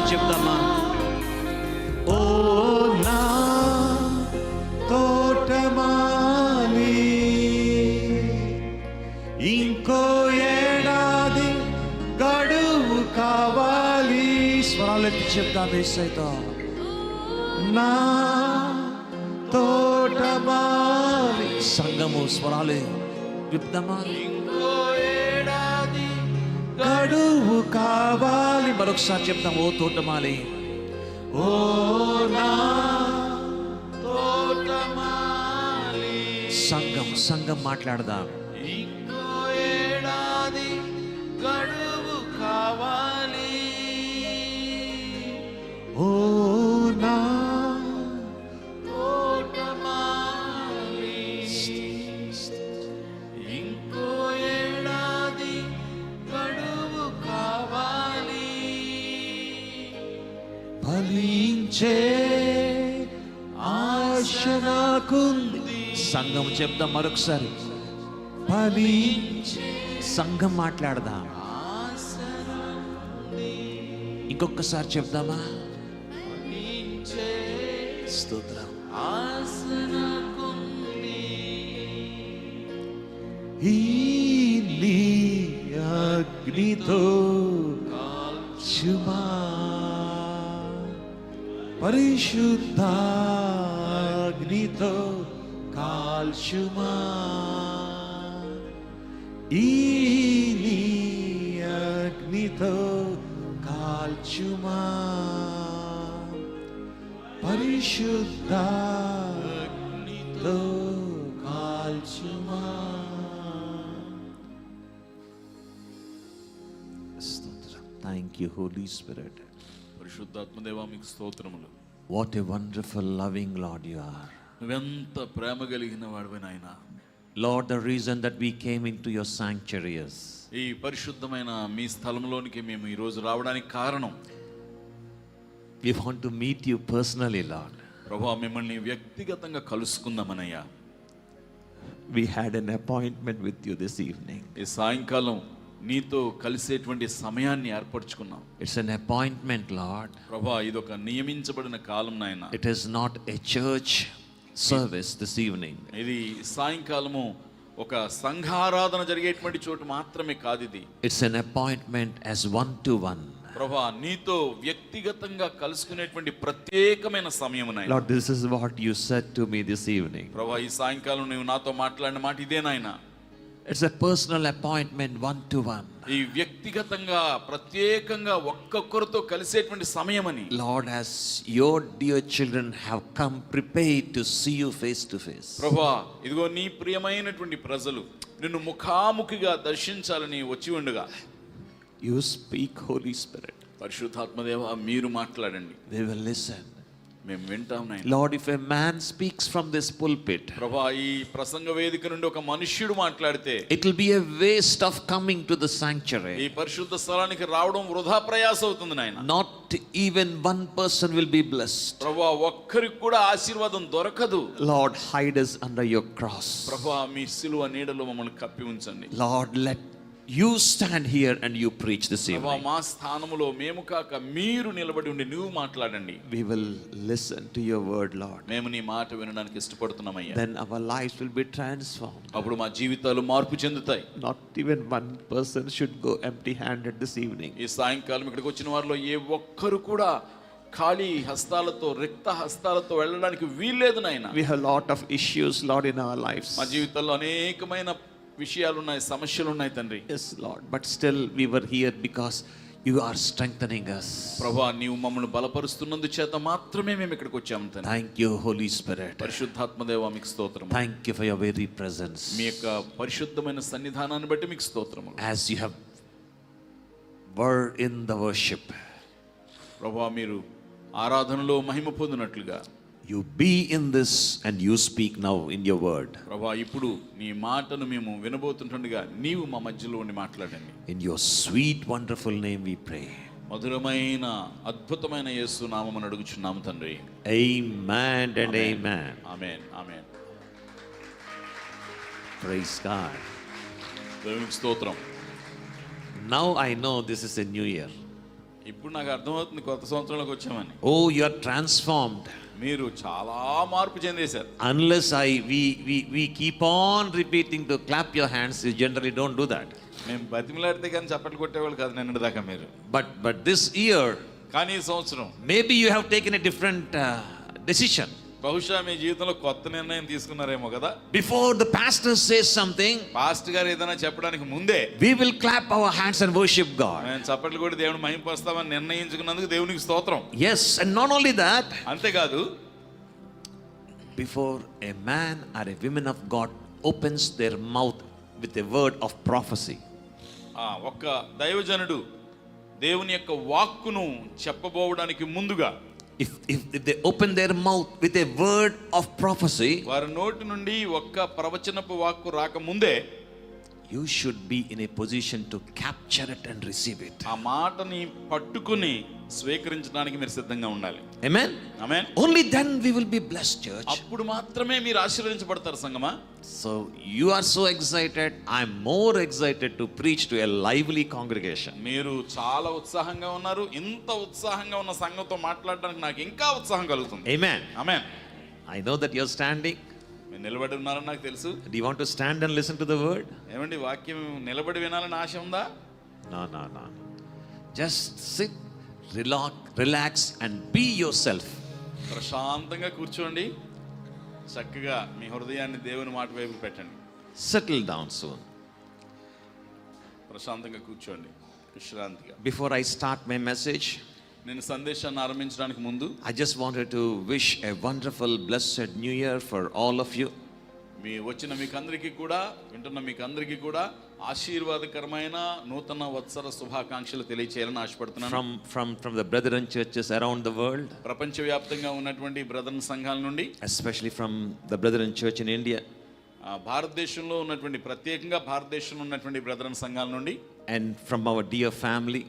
చెప్తామా? ఓ నా తోటమాలి, ఇంకో ఏడాది గడువు కావాలి. స్వరాలెత్తి చెప్తాం యేసయ్యతో. నా తోటమాలి, సంగము స్వరాలే చెప్తామా? గడువు కావాలి. మరొకసారి చెప్తాం. ఓ తోటమాలి, ఓ నా తోటమాలి. సంఘం మాట్లాడదాం. ఇంకో ఏడాది గడువు కావాలి. ఓ నా తోటమాలి, ఇంకో ఏడాది గడువు కావాలి. ఫలించే ఆశ నాకుంది. సంఘం చెప్దాం మరొకసారి. ఫలించే, సంఘం మాట్లాడదాం. ఇంకొకసారి చెప్దామా? స్తోత్రం. ఆసనకుంది ఈ నీ అగ్నితో కాల్చుమా పరిశుద్ధాగ్నితో కాల్చుమా ఈ నీ అగ్నితో కాల్చుమా పరిశుద్ధాగ్నితో కాల్చుమా. స్తోత్రం. Thank you Holy Spirit. పరిశుద్ధాత్మదేవా మీకు స్తోత్రములు. What a wonderful loving Lord you are. నువ్వెంత ప్రేమ కలిగిన వాడివి నాయనా. Lord, the reason that we came into your sanctuary is ఈ పరిశుద్ధమైన మీ స్థలంలోనికి మేము ఈ రోజు రావడానికి కారణం we want to meet you personally, Lord. ప్రభువా మిమ్మల్ని వ్యక్తిగతంగా కలుసుకుందామనయ్యా. We had an appointment with you this evening. ఈ సాయంకాలం నీతో కలిసేటువంటి సమయాన్ని ఏర్పరచుకున్నాం. It's an appointment, Lord. ప్రభువా ఇది ఒక నియమించబడిన కాలం నాయనా. It is not a church service this evening. ఇది సాయంకాలము ఒక సంఘారాధన జరిగేటువంటి చోటు మాత్రమే కాదు ఇది. It's an appointment as one to one. ప్రభువా నీతో వ్యక్తిగతంగా కలుసుకునేటువంటి ప్రత్యేకమైన సమయం నాయనా. Lord, this is what you said to me this evening. ప్రభువా ఈ సాయంకాలం నువ్వు నాతో మాట్లాడిన మాట ఇదే నాయనా. It's a personal appointment, one to one. ఈ వ్యక్తిగతంగా ప్రత్యేకంగా ఒక్కొక్కరితో కలిసేటువంటి సమయమని. Lord, as your dear children have come prepared to see you face to face. ప్రభువా ఇదిగో నీ ప్రియమైనటువంటి ప్రజలు నిన్ను ముఖాముఖిగా దర్శించాలని వచ్చి ఉండగా You speak, Holy Spirit. పరిశుద్ధాత్మదేవా మీరు మాట్లాడండి. We will listen. మేము వింటాం నాయనా. Lord, if a man speaks from this pulpit, ప్రభువా ఈ ప్రసంగ వేదిక నుండి ఒక మనుష్యుడు మాట్లాడితే it will be a waste of coming to the ఈ sanctuary. పరిశుద్ధ స్థలానికి రావడం వృధా ప్రయాస అవుతుంది నాయనా. Not even one person will be blessed. ప్రభువా ఒక్కరికి కూడా ఆశీర్వాదం దొరకదు. Lord, hide us under your cross. ప్రభువా మీ సిలువ నీడలో మమ్మల్ని కప్పి ఉంచండి. Lord, let you stand here and you preach this ప్రభువా evening. మా స్థానములో మేము కాక మీరు నిలబడి ఉండి నువ్వు మాట్లాడండి. We will listen to your word, Lord. మేము నీ మాట వినడానికి ఇష్టపడుతున్నామయ్యా. Then our lives will be transformed. అప్పుడు మా జీవితాలు మార్పు చెందుతాయి. Not even one person should go empty-handed this evening. ఈ సాయంకాలం ఇక్కడికి వచ్చిన వారిలో ఏ ఒక్కరు కూడా ఖాళీ హస్తాలతో రిక్త హస్తాలతో వెళ్ళడానికి వీల్లేదు నాయనా. We have a lot of issues, Lord, in our lives. మా జీవితంలో అనేకమైన విషయాలు ఉన్నాయి, సమస్యలు ఉన్నాయి తండ్రి. Yes, Lord, but still we were here because you are strengthening us. ప్రభువా నీవు మమ్మల్ని బలపరుస్తున్నందు చేత మాత్రమే మేము ఇక్కడికి వచ్చాము తండ్రి. Thank you, Holy Spirit. పరిశుద్ధాత్మదేవా మీకు స్తోత్రం. Thank you for your very presence. మీ యొక్క పరిశుద్ధమైన సన్నిధానాన్ని బట్టి మీకు స్తోత్రము. As you have were in the worship, ప్రభువా మీరు ఆరాధనలో మహిమ పొందినట్లుగా you be in this and you speak now in your word. ప్రభువా ఇప్పుడు నీ మాటను మేము వినబోతుండగా నీవు మా మధ్యలో ఉండి మాట్లాడండి. In your sweet wonderful name we pray. మధురమైన అద్భుతమైన యేసు నామమున అడుగుచున్నాము తండ్రి. Amen and amen. Amen amen. Praise God. దేవునికి స్తోత్రం. Now I know this is a new year. ఇప్పుడు నాకు అర్థమవుతుంది కొత్త సంవత్సరంలోకి వచ్చామని. Oh, you are transformed. మీరు చాలా మార్పు చెందేశారు. Unless we keep on repeating to clap your hands, you generally don't do that. మేము బతిమలాడితే కానీ చప్పట్లు కొట్టేవాళ్ళు కాదు నిన్నటి దాకా మీరు. But this year, కానీ ఈ సంవత్సరం maybe you have taken a different decision. బహుశా మీ జీవితంలో కొత్త నిర్ణయం తీసుకున్నారేమో కదా. Before the pastor says something, pastor గారు ఏదైనా చెప్పడానికి ముందే we will clap our hands and worship God. మేము చప్పట్లు కొట్టి దేవుని మహిమపరుస్తామని నిర్ణయించుకున్నందుకు దేవునికి స్తోత్రం. Yes, and not only that, అంతేకాదు before a man or a woman of God opens their mouth with a word of prophecy, ఒక్క దైవజనుడు దేవుని యొక్క వాక్కును చెప్పబోవడానికి ముందుగా if they open their mouth with a word of prophecy, వారి నోటి నుండి ఒక్క ప్రవచనపు వాక్కు రాకముందే you should be in a position to capture it and receive it. ఆ మాటని పట్టుకుని స్వీకరించడానికి మీరు సిద్ధంగా ఉండాలి. Amen. Amen. Only then we will be blessed, church. అప్పుడు మాత్రమే మీరు ఆశీర్వదించబడతారు సంగమా. So you are so excited. I'm more excited to preach to a lively congregation. మీరు చాలా ఉత్సాహంగా ఉన్నారు. ఇంత ఉత్సాహంగా ఉన్న సంఘంతో మాట్లాడడానికి నాకు ఇంకా ఉత్సాహం కలుగుతుంది. Amen. Amen. I know that you're standing. మీరు నిలబడి ఉన్నారని నాకు తెలుసు. Do you want to stand and listen to the word? ఏమండి వాక్యం నిలబడి వినాలని ఆశ ఉందా? No. Just sit, relax and be yourself. ప్రశాంతంగా కూర్చోండి, చక్కగా మీ హృదయాన్ని దేవుని మాట వైపు పెట్టండి. Settle down soon. ప్రశాంతంగా కూర్చోండి, విశ్రాంతిగా. Before I start my message, నేను సందేశాన్ని ఆరంభించడానికి ముందు I just wanted to wish a wonderful, blessed new year for all of you. మీ వచ్చిన మీకందరికీ కూడా, వింటున్న మీకందరికీ కూడా ఆశీర్వాదకరమైన నూతన వత్సర శుభాకాంక్షలు తెలియచేయాలని ఆశపడుతున్నాను. From the brethren churches around the world, ప్రపంచవ్యాప్తంగా ఉన్నటువంటి బ్రదర్న్ సంఘాల నుండి, especially from the brethren church in India, భారతదేశంలో ఉన్నటువంటి, ప్రత్యేకంగా భారతదేశంలో ఉన్నటువంటి బ్రదర్న్ సంఘాల నుండి, and from our dear family,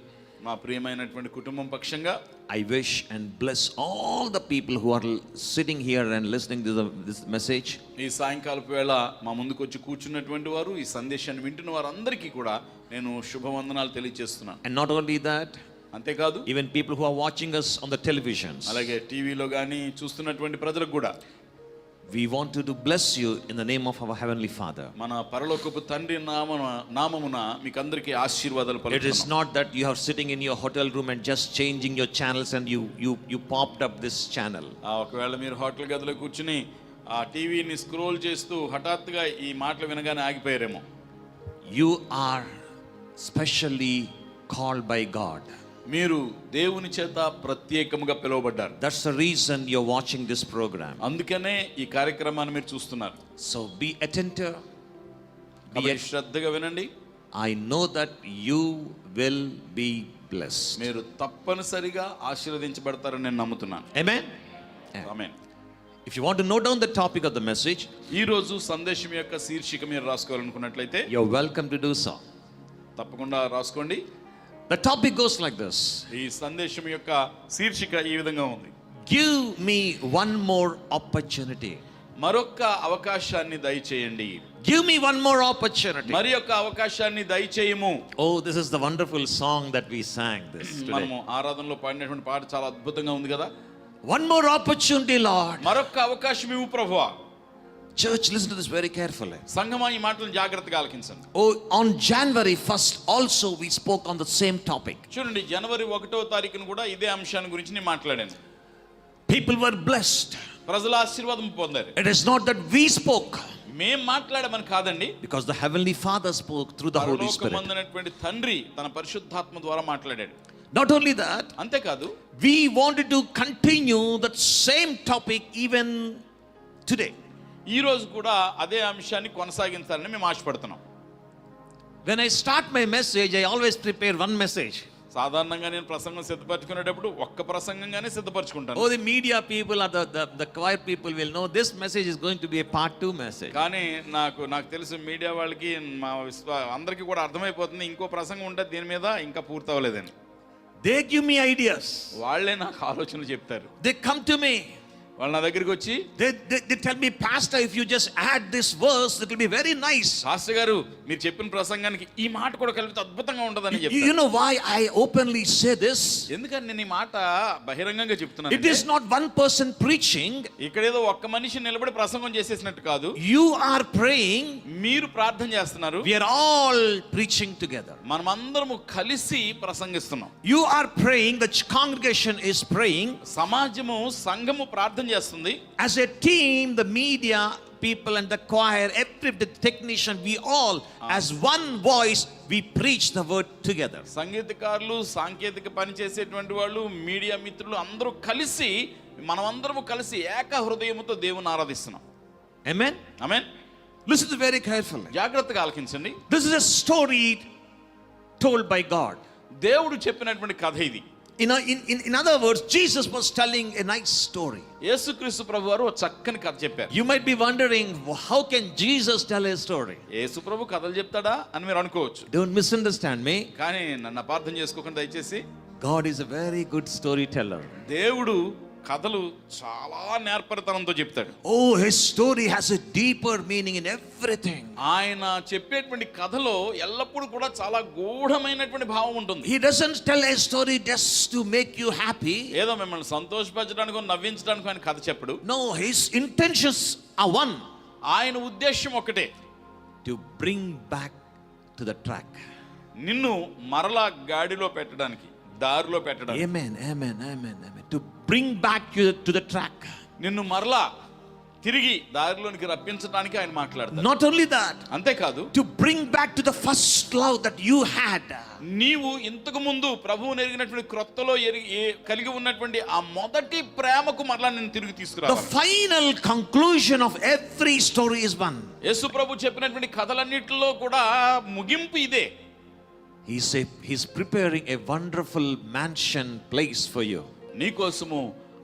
మా ప్రియమైనటువంటి కుటుంబం పక్షంగా I wish and bless all the people who are sitting here and listening to this message. ఈ సాయంకాలపు వేళ మా ముందుకు వచ్చి కూర్చున్నటువంటి వారు, ఈ సందేశాన్ని వింటున్న వారందరికీ కూడా నేను శుభవందనాలు తెలియజేస్తున్నాను. And not only that, అంతేకాదు even people who are watching us on the televisions, అలాగే టీవీలో కానీ చూస్తున్నటువంటి ప్రజలకు కూడా we want to bless you in the name of our Heavenly Father. మన పరలోకపు తండ్రి నామమున మీకు అందరికీ ఆశీర్వాదాలు It is పలుకుతున్నాను. not that you are sitting in your hotel room and just changing your channels and you popped up this channel. ఒకవేళ మీరు hotel గదిలో కూర్చుని ఆ టీవీని స్క్రోల్ చేస్తూ హఠాత్తుగా ఈ మాటలు వినగానే ఆగిపోయారేమో. You are specially called by God. మీరు దేవుని చేత ప్రత్యేకముగా పిలువబడ్డారు. That's the reason you're watching this program. అందుకనే ఈ కార్యక్రమాన్ని మీరు చూస్తున్నారు. So be attentive. కాబట్టి శ్రద్ధగా వినండి. I know that you will be blessed. మీరు తప్పనిసరిగా ఆశీర్వదించబడతారని నేను నమ్ముతున్నాను. Amen. Amen. If you want to note down the topic of the message, ఈ రోజు సందేశం యొక్క శీర్షిక మీరు రాసుకోవాలనుకున్నట్లయితే you're welcome to do so. తప్పకుండా రాసుకోండి. The topic goes like this. ఈ సందేశం యొక్క శీర్షిక ఈ విధంగా ఉంది. Give me one more opportunity. మరొక్క అవకాశాన్ని దయచేయండి. Give me one more opportunity. మరి యొక్క అవకాశాన్ని దయచేయము. Oh, this is the wonderful song that we sang this today. మనము ఆరాధనలో పాడినటువంటి పాట చాలా అద్భుతంగా ఉంది కదా. One more opportunity, Lord. మరొక్క అవకాశం ఇవ్వు ప్రభువా. Church, listen to this very carefully. సంఘమా ఈ మాటలను జాగ్రత్తగా ఆలకించండి. Oh, on January 1st also we spoke on the same topic. చూడండి, జనవరి 1వ తారీఖున కూడా ఇదే అంశాన్ని గురించి నేను మాట్లాడాను. People were blessed. ప్రజల ఆశీర్వాదం పొందారు. It is not that we spoke, మేం మాట్లాడమని కాదండి, because the Heavenly Father spoke through the Holy Spirit. పరలోకమందునటువంటి తండ్రి తన పరిశుద్ధాత్మ ద్వారా మాట్లాడాడు. Not only that, అంతేకాదు we wanted to continue that same topic even today. ఈ రోజు కూడా అదే అంశాన్ని కొనసాగించాలని మేము ఆశపడుతున్నాం. When I start my message, I always prepare one message. సాధారణంగా నేను ప్రసంగం సిద్ధపరచుకునేటప్పుడు ఒక్క ప్రసంగంగానే సిద్ధపరుచుకుంటాను. Oh, the media people or the choir people will know this message is going to be a part 2 message. కానీ నాకు తెలుసు, మీడియా వాళ్ళకి మా అందరికీ కూడా అర్థమైపోతుంది, ఇంకో ప్రసంగం ఉంటే దీని మీద ఇంకా పూర్తి అవ్వలేదని. They give me ideas. వాళ్ళే నాకు ఆలోచనలు చెప్తారు. They come to me. వాళ్ళు నా దగ్గరికి వచ్చి they tell me, Pastor, if you just add this verse, it will be very nice. Pastor గారు, మీరు చెప్పిన ప్రసంగానికి ఈ మాట కూడా కలిపితే అద్భుతంగా ఉంటదని You చెప్తారు. know why I openly say this? ఎందుకని నేను ఈ మాట బహిరంగంగా చెప్తున్నాను? It is not one person preaching. ఇక్కడ ఏదో ఒక్క మనిషి నిలబడి ప్రసంగం చేసేసినట్టు కాదు. You are praying. మీరు ప్రార్థన చేస్తున్నారు. We are all preaching together. మనమందరము కలిసి ప్రసంగిస్తున్నాం. You are praying. The congregation is praying. సమాజము, సంఘము ప్రార్థన చేస్తుంది. As a team, the media people and the choir, the technician, we all as one voice we preach the word together. సంగీతకారులు, సాంకేతిక పని చేసేటువంటి వాళ్ళు, మీడియా మిత్రులు అందరూ కలిసి, మనమందరము కలిసి ఏక హృదయముతో దేవుని ఆరాధిస్తున్నాం. Amen. Amen. Listen to very carefully. జాగ్రత్తగా ఆలకించండి. This is a story told by God. దేవుడు చెప్పినటువంటి కథ ఇది. In other words, Jesus was telling a nice story. యేసుక్రీస్తు ప్రభువారు ఒక చక్కని కథ చెప్పారు. You might be wondering, how can Jesus tell a story? యేసు ప్రభు కథలు చెప్తాడా అని మీరు అనుకోవచ్చు. Don't misunderstand me. కానీ నన్ను అపార్థం చేసుకోకుండా దయచేసి, God is a very good storyteller. దేవుడు కథలు చాలా నేర్పరితనంతో చెప్తాడు. Oh, his story has a deeper meaning in everything. ఆయన చెప్పేటువంటి కథలో ఎల్లప్పుడూ కూడా చాలా గూఢమైనటువంటి భావం ఉంటుంది. He doesn't tell a story just to make you happy. ఏదో మిమ్మల్ని సంతోషపరచడానికి నవ్వించడానికి ఆయన కథ చెప్పడు. No, his intentions are one. ఆయన ఉద్దేశం ఒకటే, to bring back to the track. నిన్ను మరలా గాడిలో పెట్టడానికి, దారిలో పెట్టడానికి. Amen, amen, amen, amen. To bring back you to the track. నిన్ను మరలా తిరిగి దారిలోనికి రప్పించడానికి ఆయన మాట్లాడతాడు. Not only that, అంతేకాదు, to bring back to the first love that you had. నీవు ఇంతకు ముందు ప్రభువుని ఎరిగినటువంటి క్రొత్తలో కలిగి ఉన్నటువంటి ఆ మొదటి ప్రేమకు మరలా నేను తిరిగి The తీసుకురావాలి. final conclusion of every story is one. యేసు ప్రభు చెప్పినటువంటి కథలన్నిటిలో కూడా ముగింపు ఇదే. He's preparing a wonderful mansion place for you. నీకోసము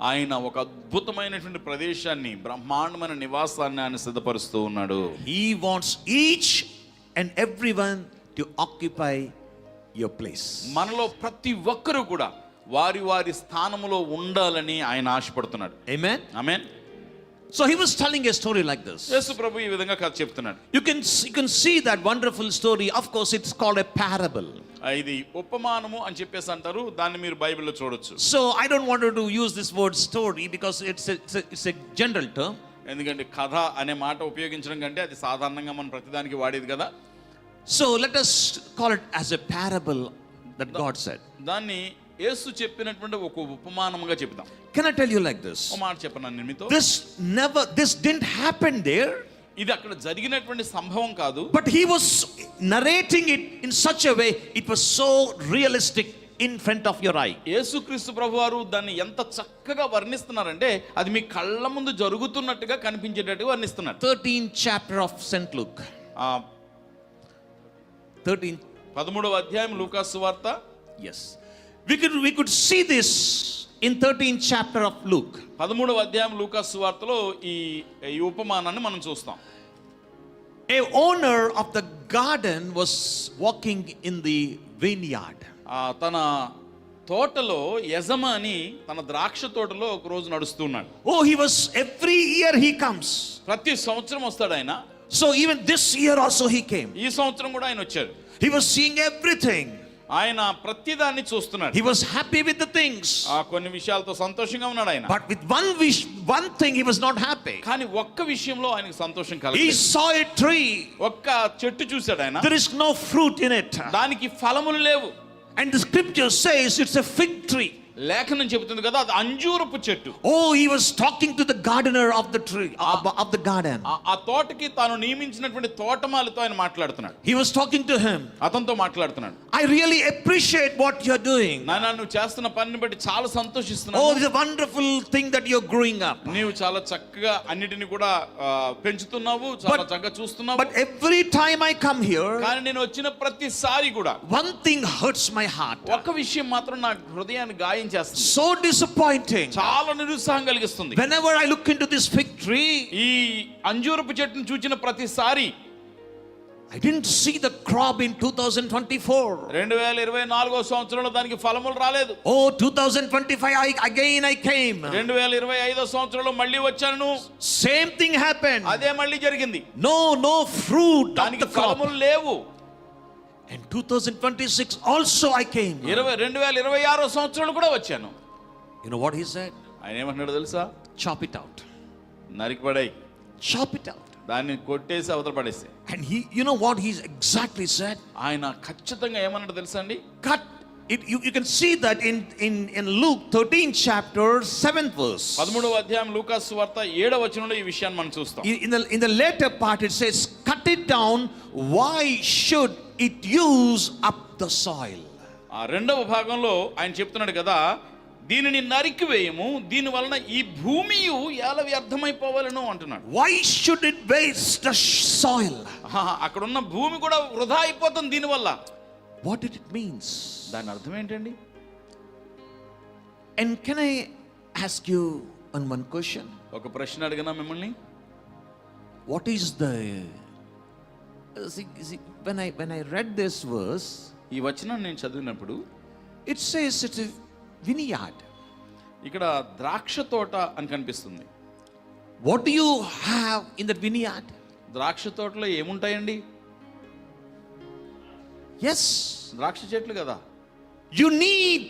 ఆయన ఒక అద్భుతమైనటువంటి ప్రదేశాన్ని, బ్రహ్మాండమైన నివాసాన్ని ఆయన సిద్ధపరుస్తూ ఉన్నాడు. He wants each and everyone to occupy your place. మనలో ప్రతి ఒక్కరూ కూడా వారి వారి స్థానములో ఉండాలని ఆయన ఆశపడుతున్నాడు. Amen. Amen. So he was telling a story like this. యేసు ప్రభు ఈ విధంగా కథ చెప్తున్నాడు. You can see that wonderful story. Of course, it's called a parable. ఇది ఉపమానము అని చెప్పేసి అంటారు. దాన్ని మీరు బైబిల్లో చూడొచ్చు. So I don't want to use this word story because it's a general term. ఎందుకంటే కథ అనే మాట ఉపయోగించడం కంటే అది సాధారణంగా మనం ప్రతిదానికి వాడేది కదా. So let us call it as a parable that God said. దాన్ని యేసు చెప్పినటువంటి ఒక ఉపమానముగా చెప్తాం. Can I tell you like this? ఒక మాట చెప్పనా నేను మీతో? This didn't happen there. ఇది అక్కడ జరిగినటువంటి సంభవం కాదు. But he was narrating it in such a way, it was so realistic in front of your eye. యేసుక్రీస్తు ప్రభువారు దాన్ని ఎంత చక్కగా వర్ణిస్తున్నారంటే అది మీ కళ్ళ ముందు జరుగుతున్నట్టుగా కనిపించేటట్టుగా వర్ణిస్తున్నారు. 13th chapter of St. Luke. 13వ అధ్యాయం లూకా సువార్త. Yes. We could see this in 13th chapter of Luke. 13వ అధ్యాయం లూకా సువార్తలో ఈ ఉపమానాన్ని మనం చూస్తాం. A owner of the garden was walking in the vineyard. తన తోటలో యజమాని తన ద్రాక్ష తోటలో ఒక రోజు నడుస్తున్నాడు. Oh, every year he comes. ప్రతి సంవత్సరం వస్తాడు ఆయన. So even this year also he came. ఈ సంవత్సరం కూడా ఆయన వచ్చాడు. He was seeing everything. ఆయన ప్రతిదాన్ని చూస్తున్నాడు. He was happy with the things. కొన్ని విషయాలతో సంతోషంగా ఉన్నాడు ఆయన. But with one thing he was not happy. కానీ ఒక్క విషయంలో ఆయనకు సంతోషం He కలగలేదు. saw a tree. ఒక్క చెట్టు చూశాడు ఆయన. There is no fruit in it. దానికి ఫలములు లేవు. And the scripture says it's a fig tree. లేఖనం చెబుతుంది కదా అది అంజూరపు చెట్టు. Oh, he was talking to the gardener of the tree, of the garden. ఆ తోటకి తాను నియమించినటువంటి తోటమాలితో ఆయన మాట్లాడుతున్నాడు. He was talking to him. అతనితో మాట్లాడుతున్నాడు. I really appreciate what you're doing. నాన్న నువ్వు చేస్తున్న పనిని బట్టి చాలా సంతోషిస్తున్నాను. Oh, it's a wonderful thing that you're growing up. నీవు చాలా చక్కగా అన్నిటిని కూడా పెంచుతున్నావు, చాలా చక్కగా చూస్తున్నావు. But every time I come here, కానీ నేను వచ్చిన ప్రతిసారి కూడా one thing hurts my heart. ఒక విషయం మాత్రం నా హృదయాన్ని గాయం చేస్తుంది. So disappointing. చాలా నిరుత్సాహం కలిగిస్తుంది. Whenever I look into this fig tree, ఈ అంజూరపు చెట్టును చూచిన ప్రతిసారి I didn't see the crop in 2024. 2024వ సంవత్సరంలో దానికి ఫలములు రాలేదు. Oh, 2025 again I came. 2025వ సంవత్సరంలో మళ్ళీ వచ్చాను. Same thing happened. అదే మళ్ళీ జరిగింది. No fruit of దానికి the crop. ఫలములు లేవు. And 2026 also I came. 2026వ సంవత్సరంలో కూడా వచ్చాను. You know what he said? ఆయన ఏమంటున్నాడు తెలుసా? Chop it out. నరికిపడేయ్. Chop it out. దాన్ని కొట్టేసి అవతల పడేసి. And you know what he exactly said? ఆయన ఖచ్చితంగా ఏమన్నాడు తెలుసా అండి? Cut it. You can see that in Luke 13th chapter 7th verse. 13వ అధ్యాయం లూకా సువార్త 7వ వచనంలో ఈ విషయాన్ని మనం చూస్తాం. In the later part it says, cut it down. Why should it use up the soil? ఆ రెండవ భాగంలో ఆయన చెప్తున్నాడు కదా, దీనిని నరికివేయము, దీని వలన ఈ భూమి ఎలా వ్యర్థమైపోవాలను అంటున్నాడు. Why should it waste the soil? అక్కడ ఉన్న భూమి కూడా వృధా అయిపోతుంది దీని వల్ల. What did it means? దాని అర్థం ఏంటండి? And can I ask you one question? ఒక ప్రశ్న అడిగినా మిమ్మల్ని. What is the see, when I read this verse, ఈ వచనం నేను చదివినప్పుడు it says it's a vineyard. ఇక్కడ ద్రాక్ష తోట అని కనిపిస్తుంది. What do you have in that vineyard? ద్రాక్ష తోటలో ఏముంటాయండి? Yes. ద్రాక్ష చెట్లు కదా. You need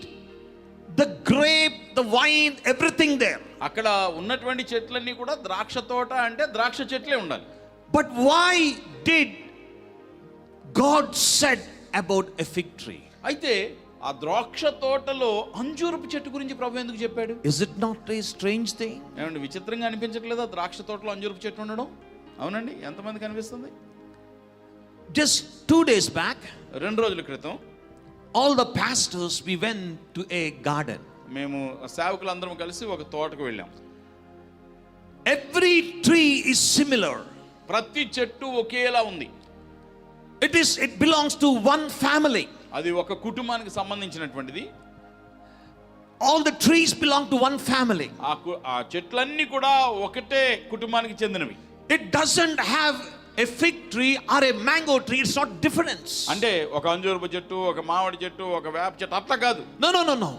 the grape, the wine, everything there. అక్కడ ఉన్నటువంటి చెట్లన్నీ కూడా ద్రాక్ష తోట అంటే ద్రాక్ష చెట్లే ఉండాలి. But why did God said about a fig tree? అయితే ఆ ద్రాక్ష తోటలో అంజూరపు చెట్టు గురించి ప్రభు ఎందుకు చెప్పాడు? Is it not a strange thing? ఏమండి విచిత్రంగా అనిపించట్లేదా ద్రాక్ష తోటలో అంజూరపు చెట్టు ఉండడం? అవునండి, ఎంతమంది కనిపిస్తుంది? Just 2 days back, 2 రోజుల క్రితం all the pastors we went to a garden. మేము సేవకులందరం కలిసి ఒక తోటకు వెళ్ళాం. Every tree is similar. ప్రతి చెట్టు ఒకేలా ఉంది. It belongs to one family. అది ఒక కుటుంబానికి సంబంధించినటువంటిది. All the trees belong to one family. ఆ చెట్లన్నీ కూడా ఒకటే కుటుంబానికి చెందినవి. It doesn't have a fig tree or a mango tree. It's not difference. అంటే ఒక అంజూరపు చెట్టు, ఒక మామిడి చెట్టు, ఒక వేప చెట్టు అట్లా కాదు. No.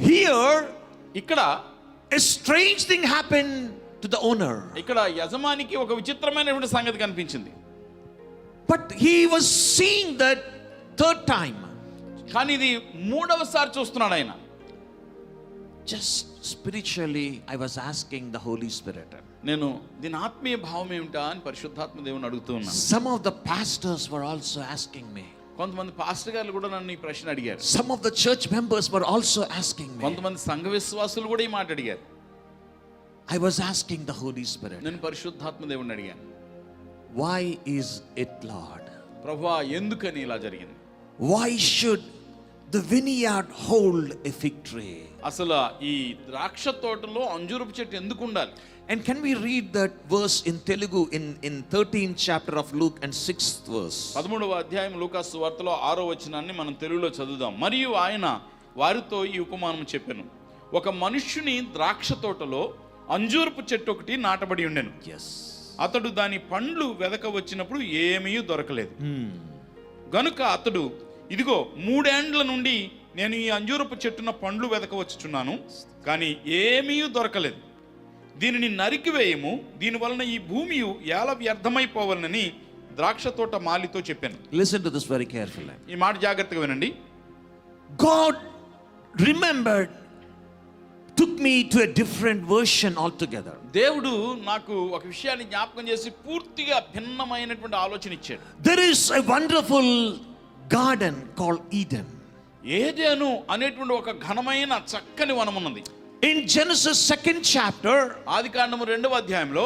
Here, ఇక్కడ a strange thing happened to the owner. ఇక్కడ యజమానికి ఒక విచిత్రమైనటువంటి సంగతి కనిపించింది. But he was seeing that third time. కానీ ఇది 3వసారి చూస్తున్నాడు ఆయన. Just spiritually, I was asking the Holy Spirit. నేను దీని ఆత్మీయ భావం ఏమిటా అని పరిశుద్ధాత్మ దేవుని అడుగుతూ ఉన్నాను. Some of the pastors were also asking me. కొంతమంది పాస్టర్ గారు కూడా నన్ను ఈ ప్రశ్న అడిగారు. Some of the church members were also asking me. కొంతమంది సంఘ విశ్వాసులు కూడా ఈ మాట అడిగారు. I was asking the Holy Spirit. నేను పరిశుద్ధాత్మ దేవుని అడిగాను. Why is it, Lord? ప్రభువా ఎందుకని ఇలా జరిగింది? Why should the vineyard hold a fig tree? అసలు ఈ ద్రాక్ష తోటలో అంజూరపు చెట్టు ఎందుకు ఉండాలి? And can we read that verse in Telugu in 13th chapter of Luke and 6th verse? 13వ అధ్యాయం లూకా సువార్తలో 6వ వచనాన్ని మనం తెలుగులో చదువుదాం. మరియు ఆయన వారితో ఈ ఉపమానం చెప్పెను. ఒక మనుష్యుని ద్రాక్ష తోటలో అంజూరపు చెట్టు ఒకటి నాటబడి ఉండెను. Yes. అతడు దాని పండ్లు వెదక వచ్చినప్పుడు ఏమీ దొరకలేదు. గనుక అతడు, ఇదిగో 3 ఏండ్ల నుండి నేను ఈ అంజూరపు చెట్టున పండ్లు వెదకవచ్చుచున్నాను, కానీ ఏమీ దొరకలేదు. దీనిని నరికివేయము, దీని వలన ఈ భూమి ఎలా వ్యర్థమైపోవాలని ద్రాక్ష తోట మాలితో చెప్పాను. Listen to this very carefully. ఈ మాట జాగ్రత్తగా వినండి. God remembered, took me to a different version altogether. దేవుడు నాకు ఒక విషయాన్ని జ్ఞాపకం చేసి పూర్తిగా భిన్నమైనటువంటి ఆలోచన ఇచ్చాడు. There is a wonderful garden called Eden. ఏదెను అనేటువంటి ఒక ఘనమైన చక్కని వనం ఉన్నది. In Genesis 2nd chapter, ఆదికాండము 2వ అధ్యాయంలో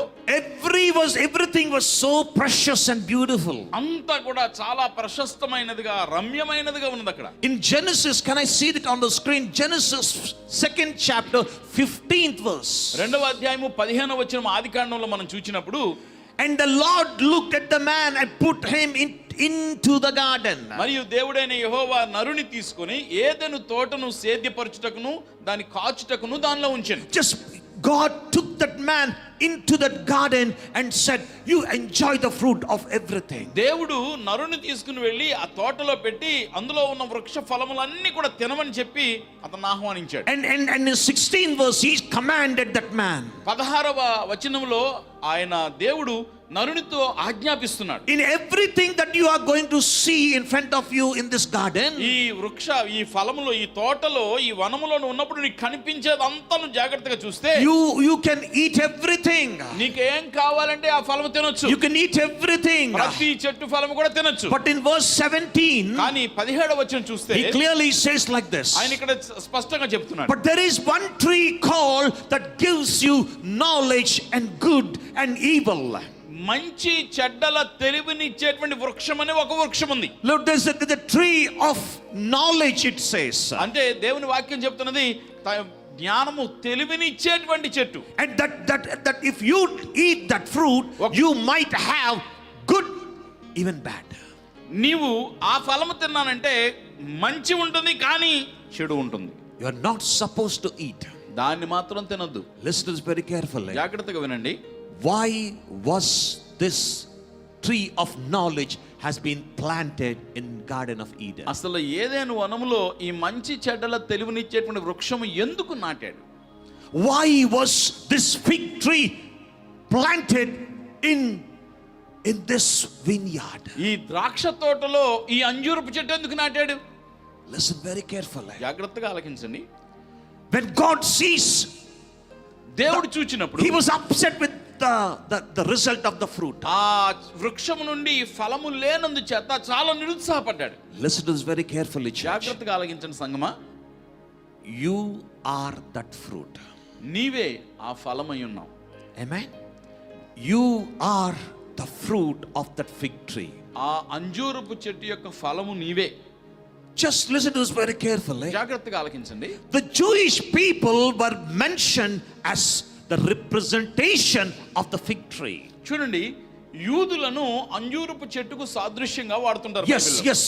everything was so precious and beautiful. అంతా కూడా చాలా ప్రశస్తమైనదిగా రమ్యమైనదిగా ఉన్నది అక్కడ. In Genesis, can I see it on the screen? Genesis 2nd chapter 15th verse. 2వ అధ్యాయము 15వ వచనం ఆదికాండంలో మనం చూచినప్పుడు, and the Lord looked at the man and put him into the garden. మరియు దేవుడైన యెహోవా నరుని తీసుకొని ఏదెను తోటను సేద్యపరచుటకును దాని కాచుటకును దానిలో ఉంచెను. Just God took that man into that garden and said, you enjoy the fruit of everything. దేవుడు నరుని తీసుకుని వెళ్ళి ఆ తోటలో పెట్టి అందులో ఉన్న వృక్ష ఫలములన్నీ కూడా తినమని చెప్పి అతన్ని ఆహ్వానించాడు. And in 16th verse he commanded that man. 16వ వచనంలో ఆయన దేవుడు నరునితో ఆజ్ఞాపిస్తున్నాడు. In everything that you are going to see in front of you in this garden, ఈ ఫలములో ఈ తోటలో ఈ వనములో ఉన్నప్పుడు నీకు కనిపించేదంతా నువ్వు జాగ్రత్తగా చూస్తే you can eat everything. నీకేం కావాలంటే ఆ ఫలము తినొచ్చు. You can eat everything. ప్రతి చెట్టు ఫలము కూడా తినొచ్చు. But in verse 17, కానీ 17వ వచనం చూస్తే he clearly says like this. ఆయన ఇక్కడ స్పష్టంగా చెప్తున్నాడు. But there is one tree called that gives you knowledge and good and evil. మంచి చెడ్డల తెలివినిచ్చేటువంటి వృక్షం అనే ఒక వృక్షం ఉంది. Look, there's the tree of knowledge, it says. అంటే దేవుని వాక్యం చెప్తున్నది జ్ఞానము తెలివినిచ్చేటువంటి చెట్టు. And that if you eat that fruit, you might have good, even bad. నీవు ఆ ఫలము తిన్నానంటే మంచి ఉంటుంది కానీ చెడు ఉంటుంది. You are not supposed to eat. దాన్ని మాత్రం తినొద్దు. Listen to this very carefully. జాగ్రత్తగా వినండి. Why was this tree of knowledge has been planted in Garden of Eden? అసలు ఏదైనా వనములో ఈ మంచి చెడ్డల తెలివినిచ్చేటువంటి వృక్షము ఎందుకు నాటాడు? Why was this fig tree planted in this vineyard? ఈ ద్రాక్ష తోటలో ఈ అంజూరపు చెట్టు ఎందుకు నాటాడు? Listen very carefully. జాగ్రత్తగా ఆలకించండి. When God sees, దేవుడు చూచినప్పుడు he was upset with the result of the fruit. ఆ వృక్షము నుండి ఫలము లేనందు చేత చాలా నిరుత్సాహపడ్డాడు. Listen to this very carefully, church. జాగ్రత్తగా ఆలకించండి సంగమా. You are that fruit. నీవే ఆ ఫలమై ఉన్నావు. Amen. You are the fruit of that fig tree. ఆ అంజూరపు చెట్టు యొక్క ఫలము నీవే. Just listen to this very carefully. జాగ్రత్తగా ఆలకించండి. The Jewish people were mentioned as the representation of the fig tree. చూడండి, యూదులను అంజూరపు చెట్టుకు సాదృశ్యంగా వాడుతుంటారు. Yes, yes.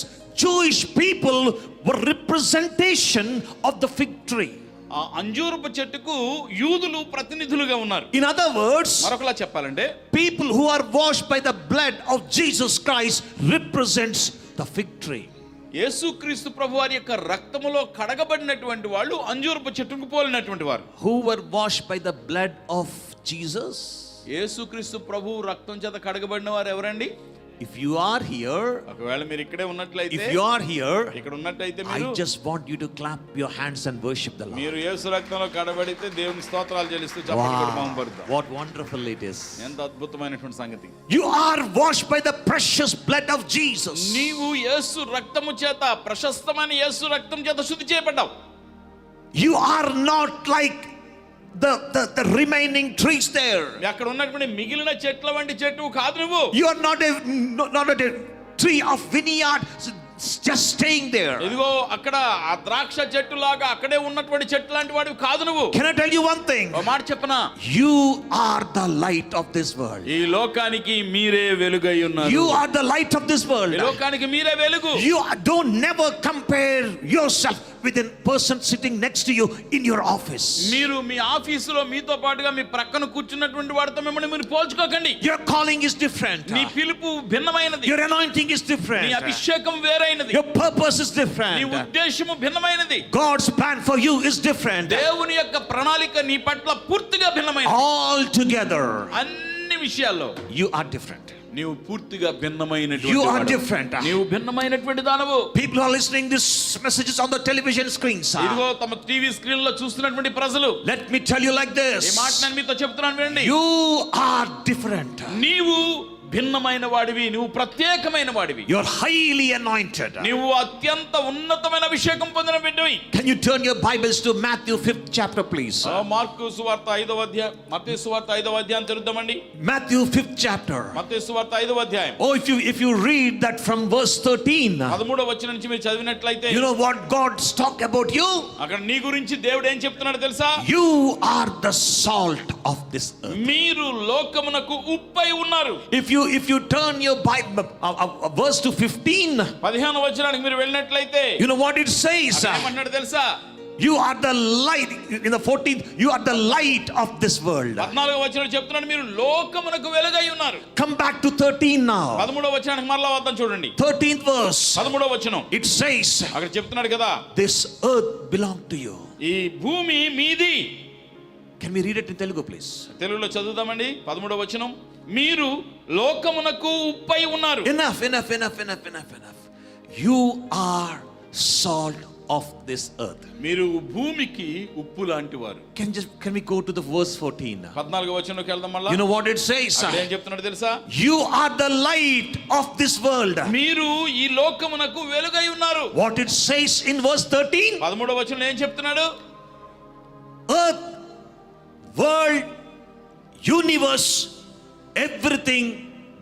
Jewish people were representation of the fig tree. ఆ అంజూరపు చెట్టుకు యూదులు ప్రతినిధులుగా ఉన్నారు. In other words, మరొకలా చెప్పాలంటే people who are washed by the blood of Jesus Christ represents the fig tree. యేసుక్రీస్తు ప్రభువారి యొక్క రక్తములో కడగబడినటువంటి వాళ్ళు అంజూరపు చెట్టుకు పోలినటువంటి వారు. Who were washed by the blood of Jesus? యేసుక్రీస్తు ప్రభువు రక్తం చేత కడగబడిన వారు ఎవరండి? If you are here, ఒకవేళ మీరు ఇక్కడే ఉన్నట్లయితే, if you are here, ఇక్కడ ఉన్నట్లయితే I మీరు, just want you to clap your hands and worship the Lord. మీరు యేసు రక్తంలో కడబడితే దేవుని స్తోత్రాలు చెల్లిస్తూ చప్పట్లు కొట్టి మహిమపరుద్దాం. What wonderful it is. ఎంత అద్భుతమైనటువంటి సంగతి. You are washed by the precious blood of Jesus. నీవు యేసు రక్తము చేత, ప్రశస్తమైన యేసు రక్తం చేత శుద్ధి చేయబడ్డావు. You are not like the remaining trees there. అక్కడ ఉన్నటువంటి మిగిలిన చెట్ల వంటి చెట్టు కాదు నువ్వు. You are not a tree of vineyard just staying there. ఇదిగో అక్కడ ఆ ద్రాక్ష చెట్టు లాగా అక్కడే ఉన్నటువంటి చెట్టు లాంటి వాడివి కాదు నువ్వు. Can I tell you one thing? ఓ మాట చెప్పనా? You are the light of this world. ఈ లోకానికి మీరే వెలుగై ఉన్నారు. You are the light of this world. ఈ లోకానికి మీరే వెలుగు. You don't never compare yourself with a person sitting next to you in your office. మీరు మీ ఆఫీసులో మీతో పాటుగా మీ ప్రక్కన కూర్చున్నటువంటి వాడితో మిమ్మల్ని మీరు పోల్చుకోకండి. Your calling is different. నీ పిలుపు భిన్నమైనది. Your anointing is different. నీ అభిషేకం వేరైనది. Your purpose is నీ different. ఉద్దేశము భిన్నమైనది. God's plan for you is different. దేవుని యొక్క ప్రణాళిక నీ పట్ల పూర్తిగా భిన్నమైనది. All together, అన్ని విషయాల్లో you are different. నీవు పూర్తిగా భిన్నమైనటువంటి You are వాడవు. different. నీవు భిన్నమైనటువంటి దానవు. People are listening these messages on the television screens. ఇదిగో తమ టీవీ స్క్రీన్ లో చూస్తున్నటువంటి ప్రజలు, Let me tell you like ఈ this. మాట నేను మీతో చెప్తున్నాను వినండి. You are different. నీవు భిన్నమైన వాడివి, నువ్వు ప్రత్యేకమైన వాడివి. You're highly anointed. నీవు అత్యంత ఉన్నతమైన అభిషేకం పొందిన బిడ్డవి. Can you turn your Bibles to Matthew 5th chapter, please? Mark సువార్త 5వ అధ్యాయం, మత్తయి సువార్త 5వ అధ్యాయం తెరుద్దామండి. Matthew 5th chapter. మత్తయి సువార్త 5వ అధ్యాయం. Oh, if you read that from verse 13, 13వ వచనం నుంచి మీరు చదివినట్లయితే, you know what God's talk about you? అక్కడ నీ గురించి దేవుడు ఏం చెప్తున్నాడు తెలుసా? You are the salt of this earth. మీరు లోకమునకు ఉప్పై ఉన్నారు. If you turn your Bible verse to 15, 15వ వచనానికి మీరు వెళ్ళినట్లయితే, you know what it says? అక్కడ ఏమన్నాడు తెలుసా? You are the light. In the 14th, you are the light of this world. 14వ వచనం చెప్తున్నాడు మీరు లోకమునకు వెలుగై ఉన్నారు. Come back to 13 now. 13వ వచనానికి మరలా వద్దాం చూడండి. 13th verse. 13వ వచనం It says, అక్కడ చెప్తున్నాడు కదా, this earth belongs to you. ఈ భూమి మీది. Can we read it in Telugu, please? తెలుగులో చదువుదామండి. 13వ వచనం, మీరు లోకమునకు ఉప్పై ఉన్నారు. Enough. You are salt of this earth. మీరు భూమికి ఉప్పు లాంటి వారు. Can we go to the verse 14? 14వ వచనంలోకి వెళ్దాం మళ్ళా. You know what it says? అక్కడ ఏం చెప్తున్నాడు తెలుసా? You are the light of this world. మీరు ఈ లోకమునకు వెలుగై ఉన్నారు. What it says in verse 13? 13వ వచనంలో ఏం చెప్తున్నాడు? Earth, world, universe, everything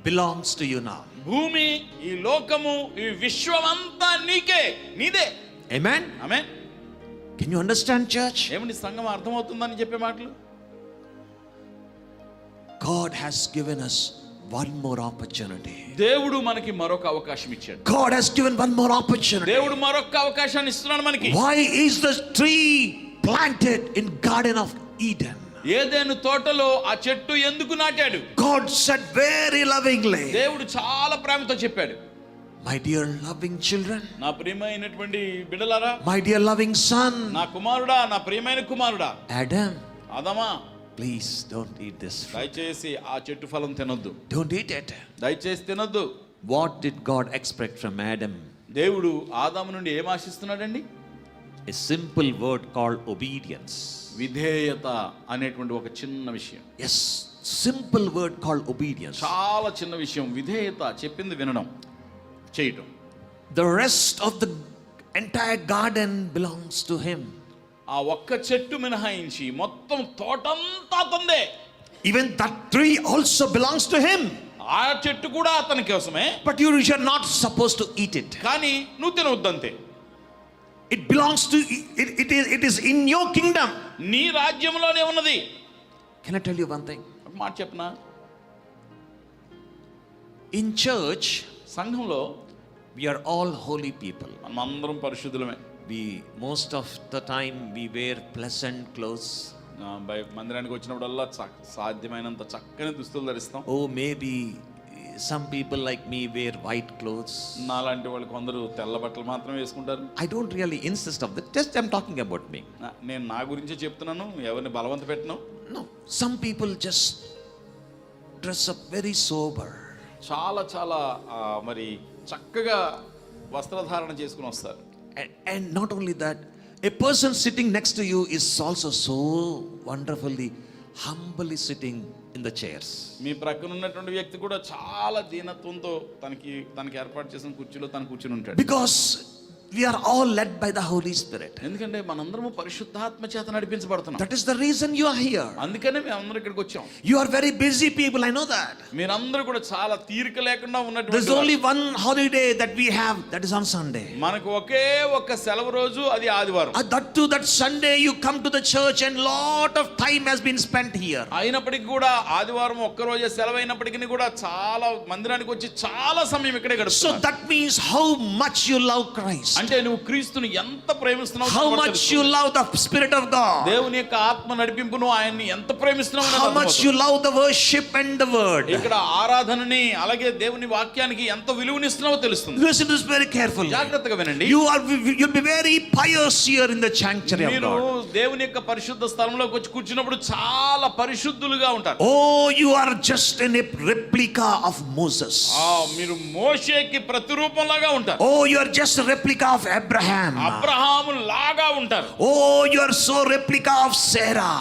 belongs to you now. భూమి, ఈ లోకము, ఈ విశ్వమంతా నీకే, నీదే. Amen. Amen. Can you understand, church? ఏమండి సంఘం అర్థమవుతుందని చెప్పే మాటలు? God has given us one more opportunity. దేవుడు మనకి మరొక అవకాశం ఇచ్చాడు. God has given one more opportunity. దేవుడు మరొక అవకాశాన్ని ఇస్తున్నాడు మనకి. Why is the tree planted in Garden of Eden? ఏదెను తోటలో ఆ చెట్టు ఎందుకు నాటాడు? God said very lovingly, దేవుడు చాలా ప్రేమతో చెప్పాడు. My dear loving children, నా ప్రియమైనటువంటి బిడ్డలారా, my dear loving son, నా కుమారుడా, నా ప్రియమైన కుమారుడా, Adam, ఆదామా, please don't eat this fruit. దయచేసి ఆ చెట్టు ఫలం తినొద్దు, Don't eat it. దయచేసి తినొద్దు. What did God expect from Adam? దేవుడు ఆదాము నుండి ఏం ఆశిస్తున్నాడండి? A simple word called obedience. విధేయత అనేటువంటి ఒక చిన్న విషయం. Yes, simple word called obedience. చాలా చిన్న విషయం, విధేయత, చెప్పింది వినడం, చేయటం. The rest of the entire garden belongs to him. ఆ ఒక్క చెట్టు మినహాయించి మొత్తం తోటంతా అతనిదే. Even that tree also belongs to him. ఆ చెట్టు కూడా అతని కోసమే. But you are not supposed to eat it. కానీ నువ్వు తినవద్దంతే. It belongs to it is in your kingdom. నీ రాజ్యంలోనే ఉన్నది. Can I tell you one thing? ఒక మాట చెప్పనా? In church, సంఘంలో we are all holy people. మనం అందరం పరిశుద్ధులమే. We most of the time we wear pleasant clothes. మందిరానికి వచ్చినప్పుడల్లా సాధ్యమైనంత చక్కని దుస్తులు ధరిస్తాం. Oh, maybe some people like me wear white clothes. నాలాంటి వాళ్ళు కొందరు తెల్ల బట్టలు మాత్రం వేసుకుంటారు. I don't really insist of that. Just I'm talking about me. నేను నా గురించే చెప్తున్నాను, ఎవరిని బలవంత పెట్టను. No, some people just dress up very sober. చాలా చాలా మరి చక్కగా వస్త్రధారణ చేసుకుని వస్తారు. And not only that, a person sitting next to you is also so wonderfully, humbly sitting in the chairs. మీ ప్రక్కన ఉన్నటువంటి వ్యక్తి కూడా చాలా దీనత్వంతో తనకి ఏర్పాటు చేసిన కుర్చీలో తను కూర్చుని ఉంటాడు. Because we are all led by the Holy Spirit. ఎందుకంటే మనందరము పరిశుద్ధాత్మ చేత నడిపించబడుతున్నాం. That is the reason you are here. అందుకనే మేము అందరం ఇక్కడికి వచ్చాం. You are very busy people, I know that. మీరందరూ కూడా చాలా తీరిక లేకుండా ఉన్నటువంటి. There's only one holiday that we have, that is on Sunday. మనకు ఒకే ఒక్క సెలవు రోజు, అది ఆదివారం. That Sunday you come to the church and lot of time has been spent here. అయినప్పటికీ కూడా ఆదివారం ఒక్క రోజే సెలవు అయినప్పటికీ కూడా చాలా మందిరానికి వచ్చి చాలా సమయం ఇక్కడే So గడుపుతారు. that means how much you love Christ. అంటే నువ్వు క్రీస్తుని ఎంత ప్రేమిస్తున్నావు, How much you love the Spirit of God. దేవుని యొక్క ఆత్మ నడిపింపును, ఆయన్ని ఎంత ప్రేమిస్తున్నావు. How much you love the worship and the word. ఇక్కడ ఆరాధనని అలాగే దేవుని వాక్యానికి ఎంత విలువనిస్తున్నావో తెలుస్తుంది. Listen to this very carefully. జాగ్రత్తగా వినండి. You'll be very pious here in the sanctuary of మీరు God. దేవుని యొక్క పరిశుద్ధ స్థలంలోకి వచ్చి కూర్చున్నప్పుడు చాలా పరిశుద్ధులుగా ఉంటారు. Oh, you are just a replica of Moses. మీరు మోషేకి ప్రతిరూపంలాగా ఉంటారు. Oh, you are just a replica of Abraham. Abraham లాగా ఉంటారు. Oh, you are so replica of Sarah.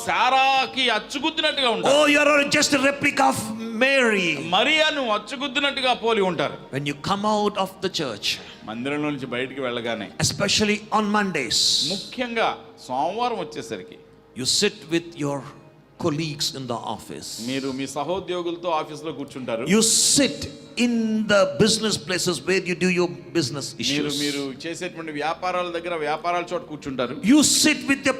శారాకి అచ్చుగుద్దినట్టుగా ఉంటారు. Oh, you are just a replica of Mary. మరియాను అచ్చుగుద్దినట్టుగా పోలి ఉంటారు. When you come out of the church, మందిరంలో నుంచి బయటికి వెళ్ళగానే, especially on Mondays, ముఖ్యంగా సోమవారం వచ్చేసరికి, you sit with your colleagues in the office. మీరు మీ సహోద్యోగులతో ఆఫీసులో కూర్చుంటారు. You sit in the business places where you do your business issues. మీరు చేసేటువంటి వ్యాపారాల దగ్గర వ్యాపారాల చోట కూర్చుంటారు. You sit with the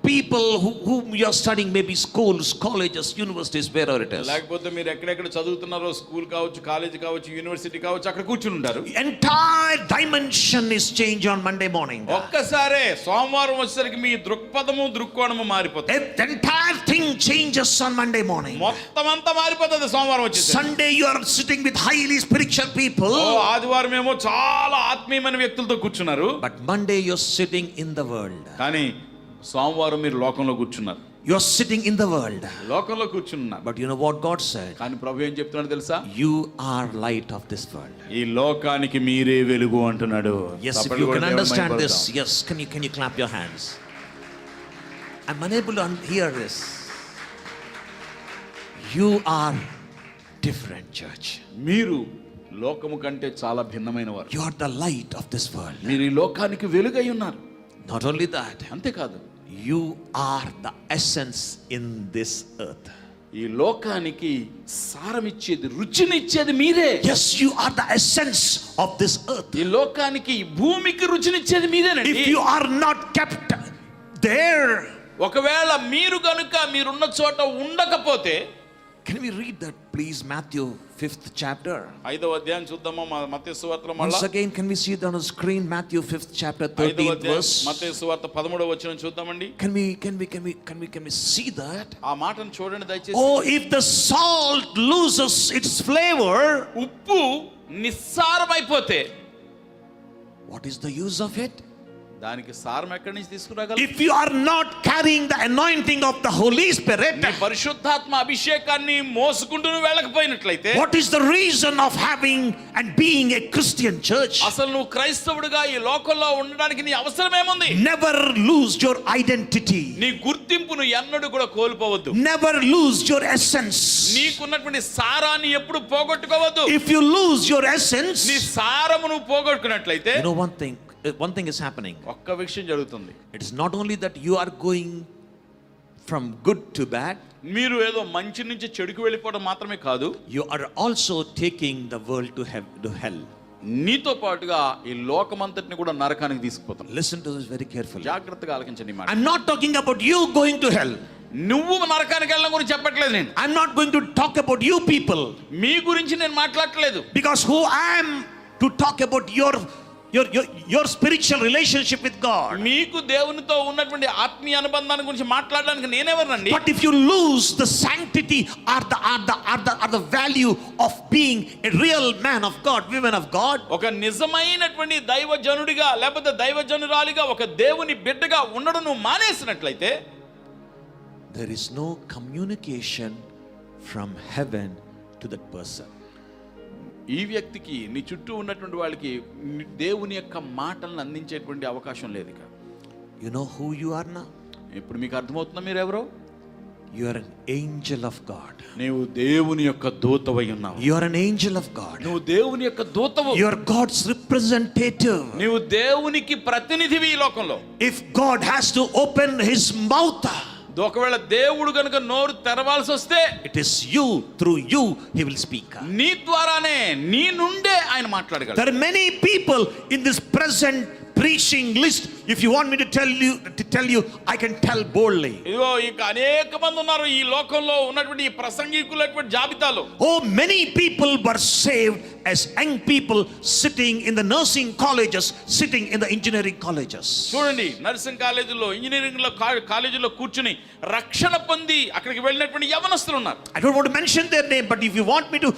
people whom you are studying, maybe schools, colleges, universities, wherever it is. లేకపోతే మీరు ఎక్కడెక్కడ చదువుతున్నారో, స్కూల్ కావచ్చు, కాలేజ్ కావచ్చు, యూనివర్సిటీ కావచ్చు, అక్కడ కూర్చుని ఉంటారు. Entire dimension is changed on Monday morning. ఒక్కసారే సోమవారం వచ్చేసరికి మీ దృక్పథము, దృక్కోణము మారిపోతుంది. The entire thing changes on Monday morning. మొత్తం అంతా మారిపోతుంది సోమవారం వచ్చేసరికి. Sunday you are sitting with highly spiritual people. ఆదివారం ఏమో చాలా ఆత్మీయమైన వ్యక్తులతో కూర్చున్నారు. But Monday you're sitting in the world. కానీ సోమవారం మీరు లోకంలో కూర్చున్నారు. You're sitting in the world. లోకంలో కూర్చున్నారు. But you know what God said? కానీ ప్రభు ఏం చెప్తున్నాడు తెలుసా? You are light of this world. ఈ లోకానికి మీరే వెలుగు అంటున్నాడు. Yes, if you can understand this, yes, can you clap your hands? I'm unable to hear this. You are different, church. మీరు లోకము కంటే చాలా భిన్నమైన వారు. You are the light of this world. మీరు ఈ లోకానికి వెలుగై ఉన్నారు. Not only that, అంతేకాదు, you are the essence in this earth. ఈ లోకానికి సారమిచ్చేది, రుచినిచ్చేది మీరే. Yes, you are the essence of this earth. ఈ లోకానికి, భూమికి రుచినిచ్చేది మీరేనండి. If you are not kept there, ఒకవేళ మీరు గనుక మీరున్న చోట ఉండకపోతే, can we read that please? please, Matthew 5th chapter. 5వ అధ్యాయం చూద్దామా మత్తయి సువార్తలో Once మళ్ళా. again, can we see it on the screen? Matthew 5th chapter, 5వ 13th అధ్యాయం verse. మత్తయి సువార్త 13వ వచనం చూద్దామండి. Can we see that? ఆ మాటను చూడండి దయచేసి. Oh, if the salt loses its flavor, ఉప్పు నిస్సారమైపోతే what is the use of it? దానికి సారం ఎక్కడి నుంచి తీసుకురాగలరు? If you are not carrying the anointing of the Holy Spirit, నీ పరిశుద్ధాత్మ అభిషేకాన్ని మోసుకుంటూ నువ్వు వెళ్ళకపోయినట్లయితే, what is the reason of having and being a Christian church? అసలు నువ్వు క్రైస్తవుడిగా ఈ లోకంలో ఉండడానికి నీ అవసరం ఏముంది? Never lose your identity. నీ గుర్తింపును ఎన్నడూ కూడా కోల్పోవద్దు. Never lose your essence. నీకున్నటువంటి సారాన్ని ఎప్పుడు పోగొట్టుకోవద్దు. If you lose your essence, నీ సారము నువ్వు పోగొట్టుకున్నట్లయితే, you know one thing is happening. ఒక్క విషయం జరుగుతుంది. It is not only that you are going from good to bad, మీరు ఏదో మంచి నుంచి చెడుకు వెళ్ళిపోవడం మాత్రమే కాదు, you are also taking the world to hell. నీతో పాటుగా ఈ లోకమంతటిని కూడా నరకానికి తీసుకుపోతాం. Listen to this very carefully. జాగ్రత్తగా ఆలకించండి మాట. I'm not talking about you going to hell. నువ్వు నరకానికి వెళ్ళడం గురించి చెప్పట్లేదు నేను. I'm not going to talk about you people. మీ గురించి నేను మాట్లాడట్లేదు. Because who I am to talk about your spiritual relationship with God. మీకు దేవునితో ఉన్నటువంటి ఆత్మీయ అనుబంధాన్ని గురించి మాట్లాడడానికి నేనెవరనండి? But if you lose the sanctity or the value of being a real man of God, women of God, ఒక నిజమైనటువంటి దైవజనుడిగా లేకపోతే దైవజనురాలిగా ఒక దేవుని బిడ్డగా ఉండడం నువ్వు మానేసినట్లయితే, there is no communication from heaven to that person. ఈ వ్యక్తికి నీ చుట్టూ ఉన్నటువంటి వాళ్ళకి దేవుని యొక్క మాటలను అందించేటువంటి అవకాశం లేదు ఇక. You know who you are now? ఇప్పుడు మీకు అర్థమవుతుందా మీరు ఎవరో? You are an angel of God. నీవు దేవుని యొక్క దూతవై ఉన్నావు. You are an angel of God. నువ్వు దేవుని యొక్క దూతవు. You are God's representative. నీవు దేవునికి ప్రతినిధివి ఈ లోకంలో. If God has to open his mouth, ఒకవేళ దేవుడు కనుక నోరు తెరవాల్సి వస్తే, it is you, through you he will speak. నీ ద్వారానే, నీ నుండే ఆయన మాట్లాడగలడు. There are many people in this present preaching list. If you want me to tell you, I can tell boldly. ఇదిగో ఇక అనేక మంది ఉన్నారు ఈ లోకంలో ఉన్నటువంటి ఈ ప్రసంగికులైనటువంటి జాబితాలో. Oh, many people were saved as young people sitting in the nursing colleges, sitting in the engineering colleges. చూడండి, నర్సింగ్ కాలేజీలో, ఇంజనీరింగ్ కాలేజీలో కూర్చుని రక్షణ పొంది అక్కడికి వెళ్ళినటువంటి యవనస్తులు ఉన్నారు. I don't want to mention their name, but if you want me to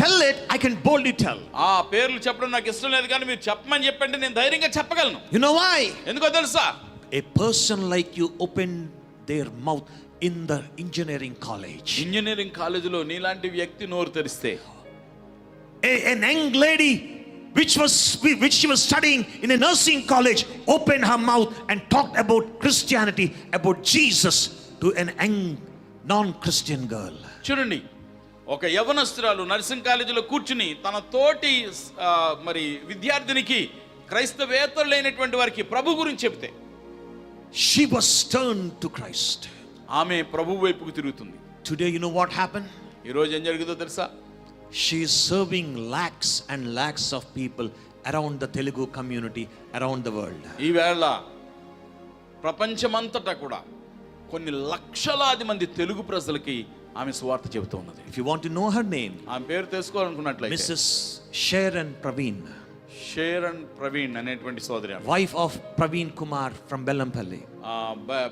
tell it, I can boldly tell. ఆ పేర్లు చెప్పడం నాకు ఇష్టం లేదు, కానీ మీరు చెప్పమని చెప్పంటే నేను ధైర్యంగా చెప్పగలను. You know why? ఎందుకో తెలుసా? A person like you opened their mouth in the engineering college. Engineering కాలేజీలో నీలాంటి వ్యక్తి నోరు తెరిస్తే, An young lady which she was studying in a nursing college opened her mouth and talked about Christianity, about Jesus to an young non-Christian girl. చూడండి, ఒక యవనస్తురాలు nursing కాలేజీలో కూర్చుని తన తోటి మరి విద్యార్థినికి, క్రైస్తవేతరులు లేనటువంటి వారికి ప్రభు గురించి చెప్తే, she was turned to Christ. ఆమె ప్రభు వైపుకు తిరుగుతుంది. Today you know what happened? ఈ రోజు ఏం జరుగుతుందో తెలుసా? She is serving lakhs and lakhs of people around the Telugu community, around the world. ఈవేళ ప్రపంచమంతటా కూడా కొన్ని లక్షలాది మంది తెలుగు ప్రజలకి ఆమె సువార్త చెబుతూ ఉన్నది. If you want to know her name, ఆమె పేరు తెలుసుకోవాలనుకున్నట్లయితే, Mrs. Sharon Praveen. షేరన్ ప్రవీణ్ అనేటువంటి సోదరి, wife of Praveen Kumar from Bellampalli.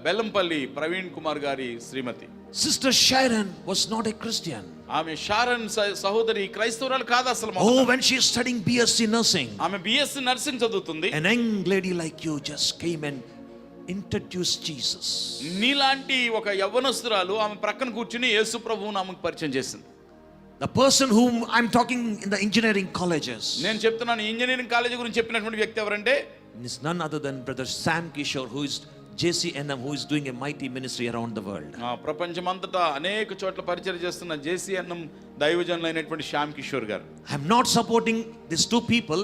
Bellampalli Praveen Kumar గారి శ్రీమతి. Sister Sharon was not a Christian. ఆమె షారన్ సహోదరి క్రైస్తవురాలు కాదు అసలు. Oh, when she is studying BSc nursing, ఆమె బిఎస్సి నర్సింగ్ చదువుతుంది. an young lady like you just came and introduced Jesus. నీలాంటి ఒక యవ్వనస్తురాలు ఆమె ప్రక్కన కూర్చుని యేసు ప్రభువును ఆమెకు పరిచయం చేసింది. The person whom I'm talking in the engineering colleges, నేను చెప్తున్నాను ఇంజనీరింగ్ కాలేజీ గురించి చెప్పినటువంటి వ్యక్తి ఎవరంటే, is none other than brother Sam Kishore, who is JCNM, who is doing a mighty ministry around the world. ప్రపంచమంతటా అనేక చోట్ల పరిచయం చేస్తున్న JCNM దైవజనులైనటువంటి శ్యామ్ కిషోర్ గారు. I'm not supporting these two people.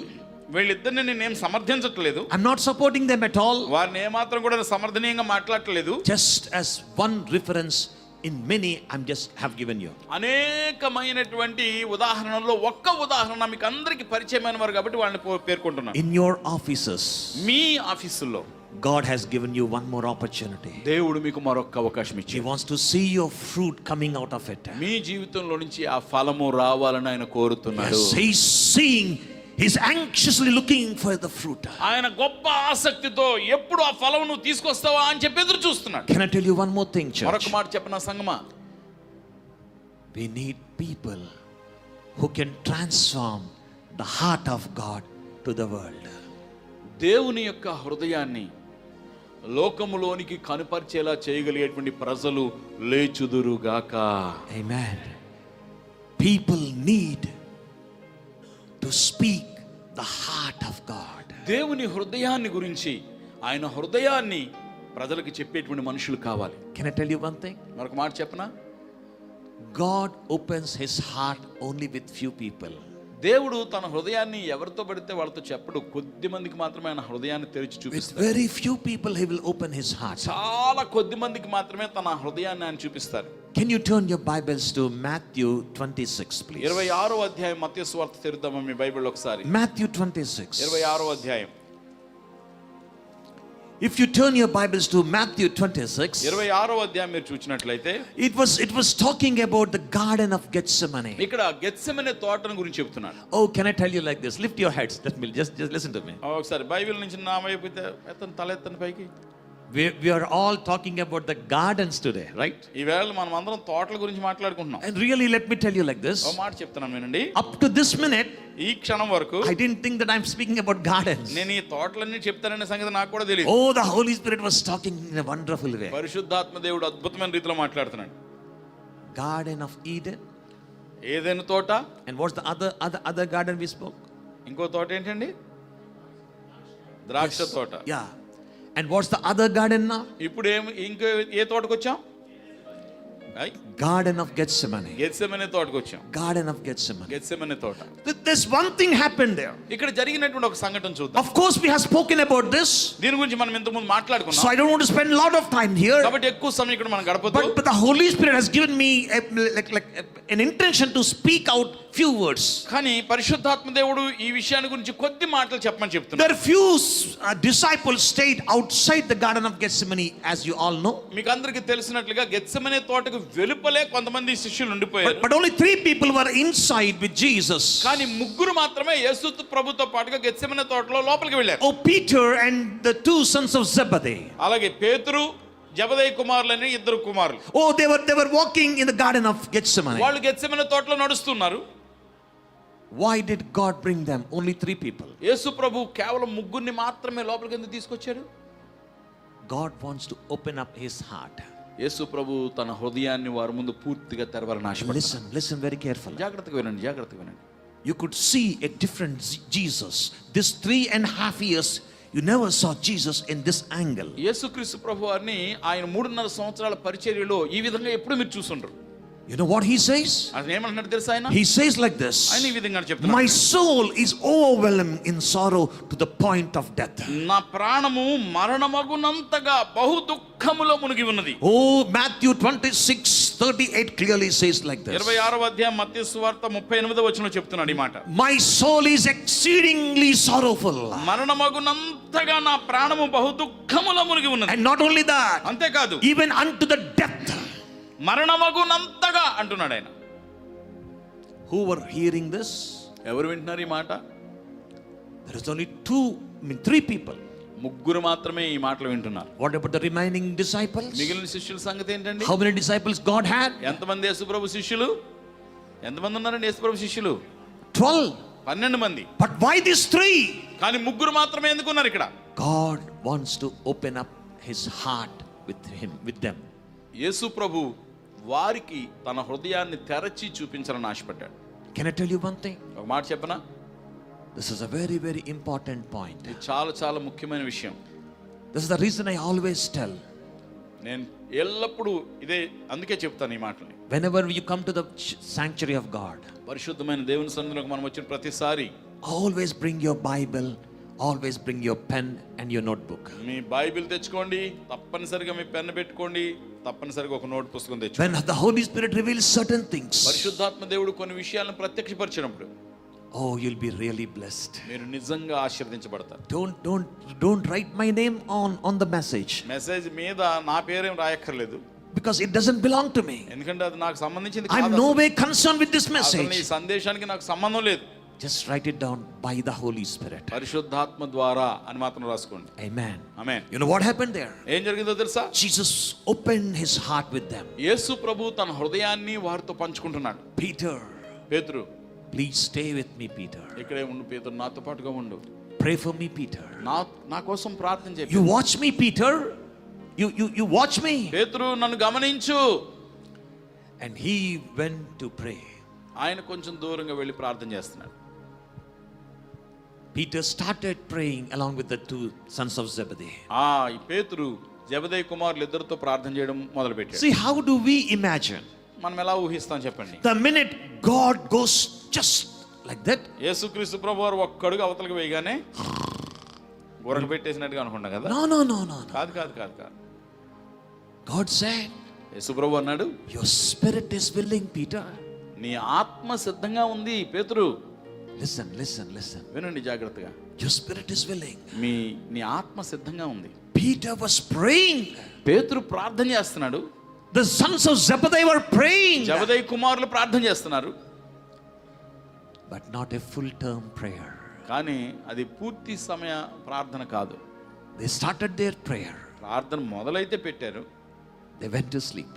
వీళ్ళిద్దరిని నేనేం సమర్థించట్లేదు. I'm not supporting them at all. వారిని ఏమాత్రం కూడా సమర్థనీయంగా మాట్లాడట్లేదు. Just as one reference in many, I'm just have given you. అనేకమైనటువంటి ఉదాహరణల్లో ఒక్క ఉదాహరణ మీకు అందరికి పరిచయమైన వారు కాబట్టి వాళ్ళని పేర్కొంటున్నాను. In your offices, మీ ఆఫీసుల్లో, God has given you one more opportunity. దేవుడు మీకు మరొక అవకాశం He ఇచ్చాడు. wants to see your fruit coming out of it. మీ జీవితంలో నుంచి ఆ ఫలము రావాలని ఆయన కోరుతున్నాడు. Yes, he's seeing, he's anxiously looking for the fruit. ఆయన గొప్ప ఆసక్తితో ఎప్పుడు ఆ ఫలం నువ్వు తీసుకొస్తావా అని చెప్పి ఎదురు చూస్తున్నాడు. Can I tell you one more thing, church? మరొక మాట చెప్పనా సంగమా? We need people who can transform the heart of God to the world. దేవుని యొక్క హృదయాన్ని లోకములోనికి కనుపరిచేలా చేయగలిగేటువంటి ప్రజలు లేచుదురుగాక. Amen. People need to speak the heart of God. దేవుని హృదయాన్ని గురించి, ఆయన హృదయాన్ని ప్రజలకు చెప్పేటువంటి మనుషులు కావాలి. Can I tell you one thing? మరొక మాట చెప్పనా? God opens his heart only with few people. దేవుడు తన హృదయాన్ని ఎవరితో పడితే వాళ్ళతో చెప్పడు. కొద్ది మందికి మాత్రమే ఆయన హృదయాన్ని తెరిచి With చూపిస్తాడు. very few people he will open his heart. చాలా కొద్ది మందికి మాత్రమే తన హృదయాన్ని ఆయన చూపిస్తారు. Can you turn your Bibles to Matthew 26, please? 26వ అధ్యాయం మత్తయి సువార్త తెరుద్దామా మీ బైబిల్ ఒకసారి. Matthew 26. 26వ అధ్యాయం. If you turn your Bibles to Matthew 26, 26వ అధ్యాయం మీరు చూసినట్లయితే it was talking about the Garden of Gethsemane. ఇక్కడ గెత్సెమనే తోటను గురించి చెప్తున్నాడు. Oh, can I tell you like this? Lift your heads. Let me just listen to me. ఒకసారి Bible నుంచి నా వైపు తల ఎత్తని పైకి. We are all talking about the gardens today, right? ఈవేళ మనం అందరం తోటల గురించి మాట్లాడుకుంటున్నాం. And really, let me tell you like this. ఓ మాట చెప్తున్నాను వినండి. Up to this minute, ఈ క్షణం వరకు I didn't think that I'm speaking about gardens. నేను ఈ తోటలన్నీ చెప్తాననే సంగతి నాకు కూడా తెలియదు. Oh, the Holy Spirit was talking in a wonderful way. పరిశుద్ధాత్మ దేవుడు అద్భుతమైన రీతిలో మాట్లాడుతున్నాడు. Garden of Eden. ఏదైనా తోట. And what's the other garden we spoke? ఇంకో తోట ఏంటండి? ద్రాక్ష తోట. Yeah. And what's the other garden now? ఇప్పుడు ఇంకో ఏ తోటకు వచ్చాం? Garden of Gethsemane. గెత్సెమనే తోటకు వచ్చాం. Garden of Gethsemane. గెత్సెమనే తోట. There's one thing happened there. ఇక్కడ జరిగినటువంటి ఒక సంఘటన చూద్దాం. Of course, we have spoken about this. దీని గురించి మనం ఇంతకు ముందు మాట్లాడుకున్నాం. So I don't want to spend a lot of time here. కాబట్టి ఎక్కువ సమయం ఇక్కడ మనం గడపొద్దు. But the Holy Spirit has given me an intention to speak out few words. కానీ పరిశుద్ధాత్మ దేవుడు ఈ విషయాన్ని గురించి కొద్ది మాటలు చెప్పమని చెప్తున్నాడు. There are few disciples stayed outside the Garden of Gethsemane, as you all know. మీకు అందరికీ తెలిసినట్లుగా గెత్సెమనే తోటకు వెలుపలే కొంతమంది శిష్యులు ఉండిపోయారు. But only 3 people were inside with Jesus. కానీ ముగ్గురు మాత్రమే యేసు ప్రభుతో పాటుగా గెత్సెమనే తోటలో లోపలికి వెళ్ళారు. Oh, Peter and the 2 sons of Zebedee. అలాగే పేతురు, జబదయి కుమారులని 2 కుమారులు. Oh, they were walking in the Garden of Gethsemane. వాళ్ళు గెత్సెమనే తోటలో నడుస్తున్నారు. Why did God bring them? Only 3 people. యేసు ప్రభు కేవలం ముగ్గురిని మాత్రమే లోపలికి ఎందుకు తీసుకొచ్చాడు? God wants to open up his heart. యేసు ప్రభు తన హృదయాన్ని వారి ముందు పూర్తిగా తెరవాలని ఆశపడుతున్నాడు. Listen very carefully. జాగ్రత్తగా వినండి. You could see a different Jesus. This 3.5 years, you never saw Jesus in this angle. యేసుక్రీస్తు ప్రభు వారిని ఆయన 3.5 సంవత్సరాల పరిచర్యలో ఈ విధంగా ఎప్పుడు మీరు చూసుండరు. You know what he says? ఆయన ఏమంటున్నాడు తెలుసా? ఆయన He says like this. ఆయన ఈ విధంగా చెప్తున్నాడు. My soul is overwhelmed in sorrow to the point of death. నా ప్రాణము మరణమగునంతగా బహు దుఃఖములో మునిగి ఉన్నది. Oh, Matthew 26:38 clearly says like this. 26వ అధ్యాయం మత్తయి సువార్త 38వ వచనంలో చెప్తున్నాడు ఈ మాట. My soul is exceedingly sorrowful. మరణమగునంతగా నా ప్రాణము బహు దుఃఖములో మునిగి ఉన్నది. And not only that, అంతేకాదు even unto the death. మరణమగునంతగా అంటున్నాడు ఆయన. Who were hearing this? ఎవరు వింటున్నారు ఈ మాట? There is only 3 people. ముగ్గురు మాత్రమే ఈ మాటలు వింటున్నారు. What about the remaining disciples? మిగిలిన శిష్యుల సంగతి ఏంటండి? How many disciples God had? ఎంతమంది యేసుప్రభు శిష్యులు? ఎంతమంది ఉన్నారండి యేసుప్రభు శిష్యులు? 12. 12 మంది. But why these 3? కానీ ముగ్గురు మాత్రమే ఎందుకు ఉన్నారు ఇక్కడ? God wants to open up his heart with them. యేసు ప్రభు వారికి తన హృదయాన్ని తెరచి చూపించాలని ఆశపడ్డాడు. Can I tell you one thing? ఒక మాట చెప్పనా? This is a very, very important point. ఇది చాలా ముఖ్యమైన విషయం. This is the reason I always tell. నేను ఎల్లప్పుడూ ఇదే అందుకే చెప్తాను ఈ మాటని. Whenever you come to the sanctuary of God, పరిశుద్ధమైన దేవుని సన్నిధిలోకి మనం వచ్చిన ప్రతిసారి always bring your Bible, always bring your pen and your notebook. Me Bible తెచ్చుకోండి, తప్పనిసరిగా మీ పెన్ పెట్టుకోండి, తప్పనిసరిగా ఒక నోట్ పుస్తకం తెచ్చుకోండి. When the Holy Spirit reveals certain things, పరిశుద్ధాత్మ దేవుడు కొన్ని విషయాలను ప్రత్యక్షపరిచినప్పుడు, oh, you'll be really blessed. మీరు నిజంగా ఆశీర్వదించబడతారు. Don't write my name on the message, message మీద నా పేరేం రాయక్కర్లేదు, because it doesn't belong to me. ఎందుకంటే అది నాకు సంబంధించింది I'm కాదు. no way concerned with this అసలు ఈ message. సందేశానికి నాకు సంబంధం లేదు. Just write it down by the Holy Spirit. పరిశుద్ధాత్మ ద్వారా అని మాత్రం రాసుకోండి. Amen. Amen. You know what happened there? ఏం జరిగిందో తెలుసా? Jesus opened his heart with them. యేసు ప్రభు తన హృదయాన్ని వారితో పంచుకుంటున్నాడు. Peter, పేతురు, please stay with me, Peter. ఇక్కడే ఉండు పేతురు, నాతో పాటుగా ఉండు. Pray for me, Peter. నా కోసం ప్రార్థన చేయి. You watch me, Peter. You watch me. పేతురు, నన్ను గమనించు. And he went to pray. ఆయన కొంచెం దూరంగా వెళ్ళి ప్రార్థన చేస్తున్నాడు. Peter started praying along with the two sons of Zebedee. ఈ పేతురు జెబెదయి కుమారులు ఇద్దరితో ప్రార్థన చేయడం మొదలుపెట్టాడు. See, how do we imagine? మనం ఎలా ఊహిస్తాం చెప్పండి? The minute God goes just like that, యేసుక్రీస్తు ప్రభువారు ఒక్కడుగు అవతలకి వేయగానే గొర్రెలు పెట్టేసినట్టుగా అనుకుంటాం కదా. no. కాదు కాదు కాదు కాదు. God said, యేసు ప్రభు అన్నాడు, your spirit is willing, Peter. నీ ఆత్మ సిద్ధంగా ఉంది పేతురు. Listen. వినండి జాగ్రత్తగా. Your spirit is willing. నీ ఆత్మ సిద్ధంగా ఉంది. Peter was praying. పేతురు ప్రార్థన చేస్తున్నాడు. The sons of Zebedee were praying. జెబెదయి కుమారులు ప్రార్థన చేస్తున్నారు. But not a full-term prayer. కానీ అది పూర్తి సమయ ప్రార్థన కాదు. They started their prayer. ప్రార్థన మొదలైతే పెట్టారు, They went to sleep.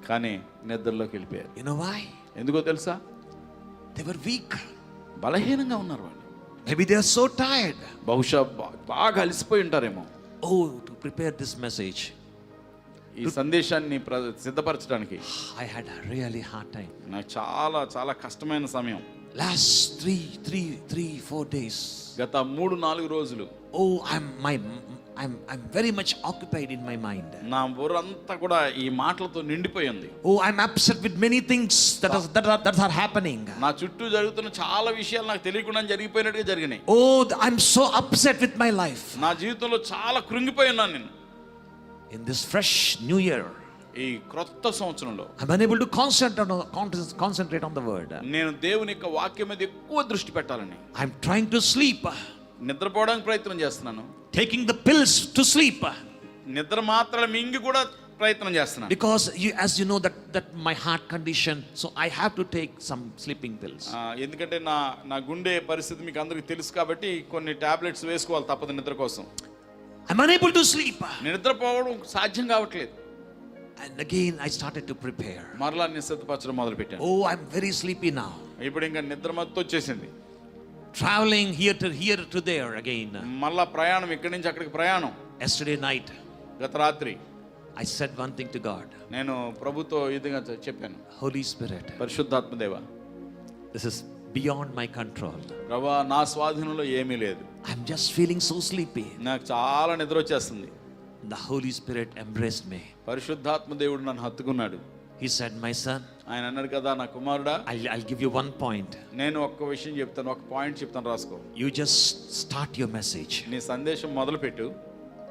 కానీ నిద్రలోకి వెళ్ళిపోయారు. You know why? ఎందుకో తెలుసా? They were weak. బలహీనంగా ఉన్నారు వాళ్ళు. Maybe they are so tired. బహుశా బాగా అలసిపోయి ఉంటారేమో. Oh, to prepare this message, ఈ సందేశాన్ని సిద్ధపరచడానికి I had a really hard time. నాకు చాలా చాలా కష్టమైన సమయం. Last 3-4 days. గత 3-4 రోజులు. Oh, I'm very much occupied in my mind. నా బుర్రంతా కూడా ఈ మాటలతో నిండిపోయి ఉంది. Oh, I'm upset with many things that are happening. నా చుట్టూ జరుగుతున్న చాలా విషయాలు నాకు తెలియకుండా జరిగిపోయినట్టుగా జరిగినాయి. Oh, I'm so upset with my life. నా జీవితంలో చాలా కృంగిపోయి ఉన్నాను నేను. In this fresh new year, ఈ క్రొత్త సంవత్సరంలో I'm unable to concentrate on the word. నేను దేవుని యొక్క వాక్యం మీద ఎక్కువ దృష్టి పెట్టాలని, I'm trying to sleep, నిద్రపోవడానికి ప్రయత్నం చేస్తున్నాను. taking the pills to sleep, నిద్ర మాత్రాలు మింగి కూడా ప్రయత్నం చేస్తున్నాను. because as you know that my heart condition, so I have to take some sleeping pills. ఎందుకంటే నా గుండె పరిస్థితి మీకు అందరికీ తెలుసు కాబట్టి కొన్ని టాబ్లెట్స్ వేసుకోవాలి తప్పదు నిద్ర కోసం. I'm unable to sleep. నిద్రపోవడం సాధ్యం కావట్లేదు. And again I started to prepare. మరలా నేను సిద్ధపరచడం మొదలు పెట్టాను. Oh, I'm very sleepy now. ఇప్పుడు ఇంకా నిద్ర మత్తు వచ్చేసింది. Traveling here to there again. మళ్ళా ప్రయాణం ఇక్కడి నుంచి అక్కడికి ప్రయాణం. Yesterday night, గత రాత్రి I said one thing to God. నేను ప్రభుతో ఈ విధంగా చెప్పాను, Holy Spirit, పరిశుద్ధాత్మ దేవా, this is beyond my control. ప్రభువా, నా స్వాధీనంలో ఏమీ లేదు. I'm just feeling so sleepy. నాకు చాలా నిద్ర వచ్చేస్తుంది. The Holy Spirit embraced me. పరిశుద్ధాత్మ దేవుడు నన్ను హత్తుకున్నాడు. He said, my son, ఆయన అన్నాడు కదా, నా కుమారుడా, I'll give you one point. నేను ఒక్క విషయం చెప్తాను, ఒక పాయింట్ చెప్తాను, రాసుకో. You just start your message. నీ సందేశం మొదలు పెట్టు.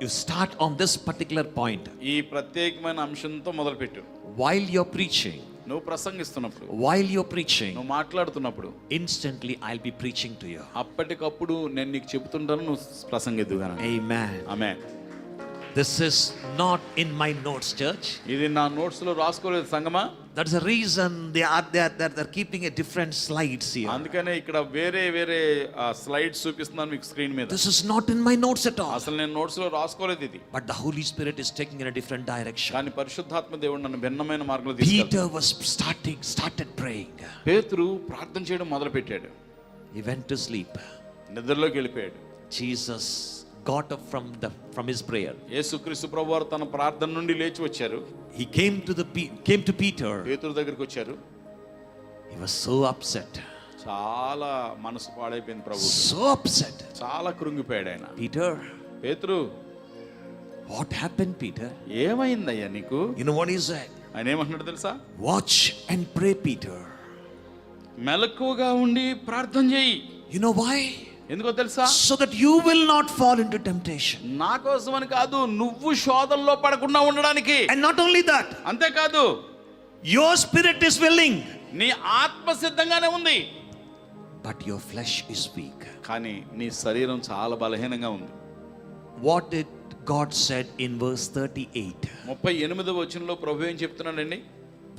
You start on this particular point. ఈ ప్రత్యేకమైన అంశంతో మొదలు పెట్టు. While you're preaching, నువ్వు ప్రసంగిస్తున్నప్పుడు, నువ్వు మాట్లాడుతున్నప్పుడు, instantly I'll be preaching to you. అప్పటికప్పుడు నేను నీకు చెబుతుంటాను, నువ్వు ప్రసంగిద్దుగా. Amen. Amen. This is not in my notes, church. ఇది నా నోట్స్ లో రాసుకోలేదు సంగమా. That's the reason they're keeping a different slides here. అందుకనే ఇక్కడ వేరే స్లైడ్స్ చూపిస్తున్నాను మీకు స్క్రీన్ మీద. This is not in my notes at all. అసలు నేను నోట్స్ లో రాసుకోలేదు ఇది. But the Holy Spirit is taking in a different direction. కానీ పరిశుద్ధాత్మ దేవుడు నన్ను భిన్నమైన మార్గంలో తీసుకెళ్తాడు. Peter was started praying. పేతురు ప్రార్థన చేయడం మొదలు పెట్టాడు. He went to sleep. నిద్రలోకి వెళ్ళిపోయాడు. Jesus got up from his prayer. యేసుక్రీస్తు ప్రభువారు తన ప్రార్థన నుండి లేచి వచ్చారు. He came to Peter. పేతురు దగ్గరికి వచ్చారు. He was so upset. చాలా మనసు పాడైపోయింది ప్రభు. So upset. చాలా కృంగిపోయాడు ఆయన. Peter, పేతురు, what happened, Peter? ఏమైందయ్యా నీకు? You know what he said? ఆయన ఏమంటున్నాడు తెలుసా? Watch and pray, Peter. మెలకువగా ఉండి ప్రార్థన చేయి. You know why? ఎందుకో తెలుసా? So that you will not fall into temptation. నా కోసమని కాదు, నువ్వు శోధనలో పడకుండా ఉండడానికి. And not only that, అంతేకాదు, your spirit is willing, నీ ఆత్మ సిద్ధంగానే ఉంది, but your flesh is weak. కానీ నీ శరీరం చాలా బలహీనంగా ఉంది. What did God said in verse 38? 38వ వచనంలో ప్రభు ఏం చెప్తున్నాడండి?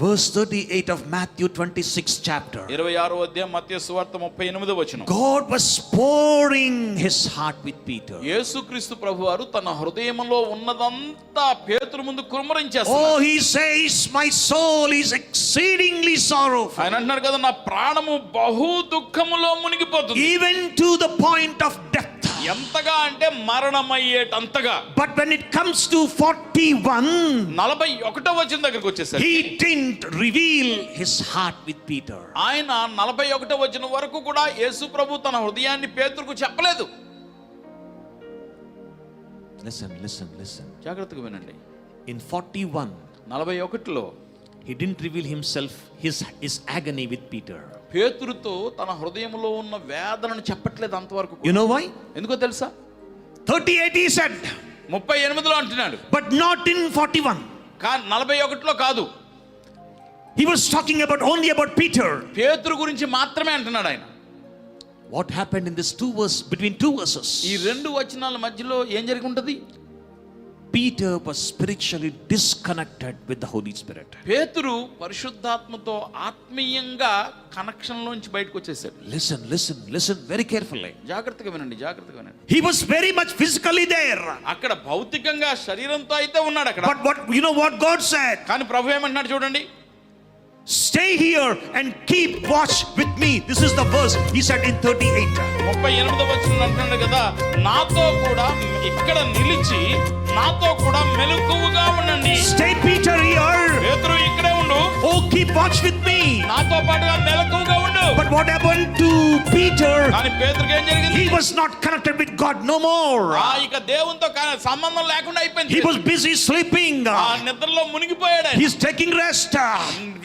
Verse 38 of Matthew 26 chapter. 26వ అధ్యాయం మత్తయి సువార్త 38వ వచనం. God was pouring his heart with Peter. యేసుక్రీస్తు ప్రభువారు తన హృదయంలో ఉన్నదంతా పేతురు ముందు కుమ్మరించేస్తాడు. Oh, he says, my soul is exceedingly sorrowful. ఆయన అంటున్నాడు కదా, నా ప్రాణము బహు దుఃఖములో మునిగిపోతుంది. Even to the point of death. ఎంతగా అంటే మరణమయ్యేటంతగా. But when it comes to 41, 41వ వచనం దగ్గరికి వచ్చేసరికి he didn't reveal his heart with Peter. ఆయన 41వ వచనం వరకు కూడా యేసు ప్రభు తన హృదయాన్ని పేతురుకు చెప్పలేదు. Listen. జాగ్రత్తగా వినండి. In 41, 41లో he didn't reveal himself, his agony with Peter. పేతురుతో తన హృదయంలో ఉన్న వేదనను చెప్పట్లేదు అంతవరకు. You know why? ఎందుకో తెలుసా? 38 he said, 38లో అంటున్నాడు, but not in 41. 41లో కాదు. He was talking only about Peter. పేతురు గురించి మాత్రమే అంటున్నాడు ఆయన. What happened in this between two verses? ఈ రెండు వచనాల మధ్యలో ఏం జరిగి ఉంటది? Peter was spiritually disconnected with the Holy Spirit. పేతురు పరిశుద్ధాత్మతో ఆత్మీయంగా కనెక్షన్ లోంచి బయటకు వచ్చేసాడు. Listen very carefully. జాగ్రత్తగా వినండి. He was very much physically there. అక్కడ భౌతికంగా శరీరంతో అయితే ఉన్నాడు అక్కడ. But what God said? కానీ ప్రభు ఏమంటున్నాడు చూడండి, stay here and keep watch with me. This is the verse he said in 38. 38వ వచనం అంటున్నాడు కదా, నాతో కూడా ఇక్కడ నిలిచి నాతో కూడా మెలకువగా ఉండండి. Stay Peter here. పేతురు ఇక్కడే ఉండు. Oh, keep watch with me. నాతో పాటుగా మెలకువగా ఉండు. But what happened to Peter? కానీ పేతురుకి ఏం జరిగింది? He was not connected with God no more. ఇక దేవునితో సంబంధం లేకుండా అయిపోయింది. He was busy sleeping. నిద్రలో మునిగిపోయాడు. He's taking rest.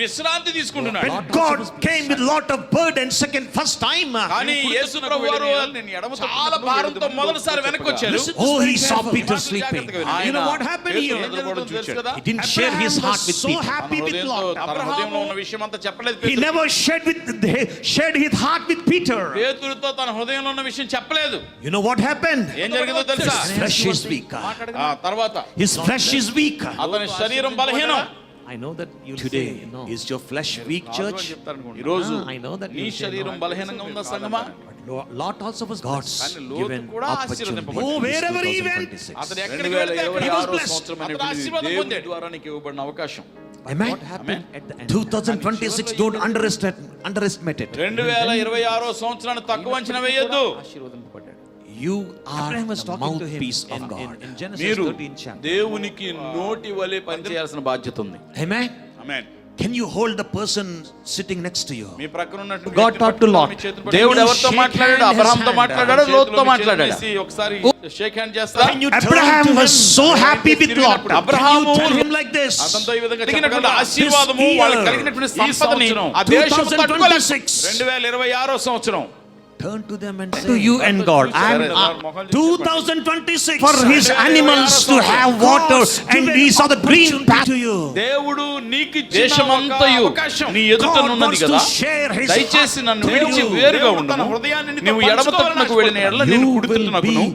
విశ్రాంతి తీసుకుంటున్నాడు. When God came with lot of burden first time. కానీ యేసు ప్రభువారు చాలా భారంతో మొదటిసారి వెనక్కి వచ్చారు. Oh, he saw Peter sleeping. You know what happened here? He didn't share his heart with Peter. So happy with Lot. హృదయంలో ఉన్న విషయం అంతా చెప్పలేదు. He never shared his heart with Peter. పేతురుతో తన హృదయంలో ఉన్న విషయం చెప్పలేదు. You know what happened? ఏం జరిగిందో తెలుసా? His flesh is weak. తర్వాత His flesh is weak. అతని శరీరం బలహీనం. I know that today is your flesh weak, church. ఈ రోజు I know that నీ శరీరం బలహీనంగా ఉందా సంగమా? Lot also was God's given opportunity. Oh, wherever he went, అతను ఎక్కడికి వెళ్తే he was blessed. దేవుని ద్వారానికి ఇవ్వబడిన అవకాశం. Amen. What happened at the end? 2026, don't underestimate it. 2026వ సంవత్సరాన్ని తక్కువ అంచనా వేయొద్దు. You are the mouthpiece of God. మీరు దేవునికి నోటి వలె పనిచేయాల్సిన బాధ్యత ఉంది. Amen. Amen. Can you hold the person sitting next to you? మీ ప్రక్కన ఉన్నటువంటి God talked to Lot. దేవుడు ఎవరితో మాట్లాడాడు? అబ్రహాంతో మాట్లాడాడు, లోతుతో మాట్లాడాడు. ఒకసారి షేక్ హ్యాండ్ చేస్తా. Abraham was so happy with Lot. Abraham tell him like this. అతనితో ఈ విధంగా కలిగినటువంటి ఆశీర్వాదము, వాళ్ళకి కలిగినటువంటి సంపదని ఆ దేశం తట్టుకోలేదు. 2026వ సంవత్సరం. Turn to them and say, to you and God, and 2026 for his animals to have water, and he saw the green path to you. దేవుడు నీకు దేశమంతయు నీ ఎదుట ఉన్నది కదా, దయచేసి నన్ను విడిచి వేరుగా ఉండును. నీవు ఎడమ తట్టునకు వెళ్ళిన ఎడల నేను కుడి తట్టునకును,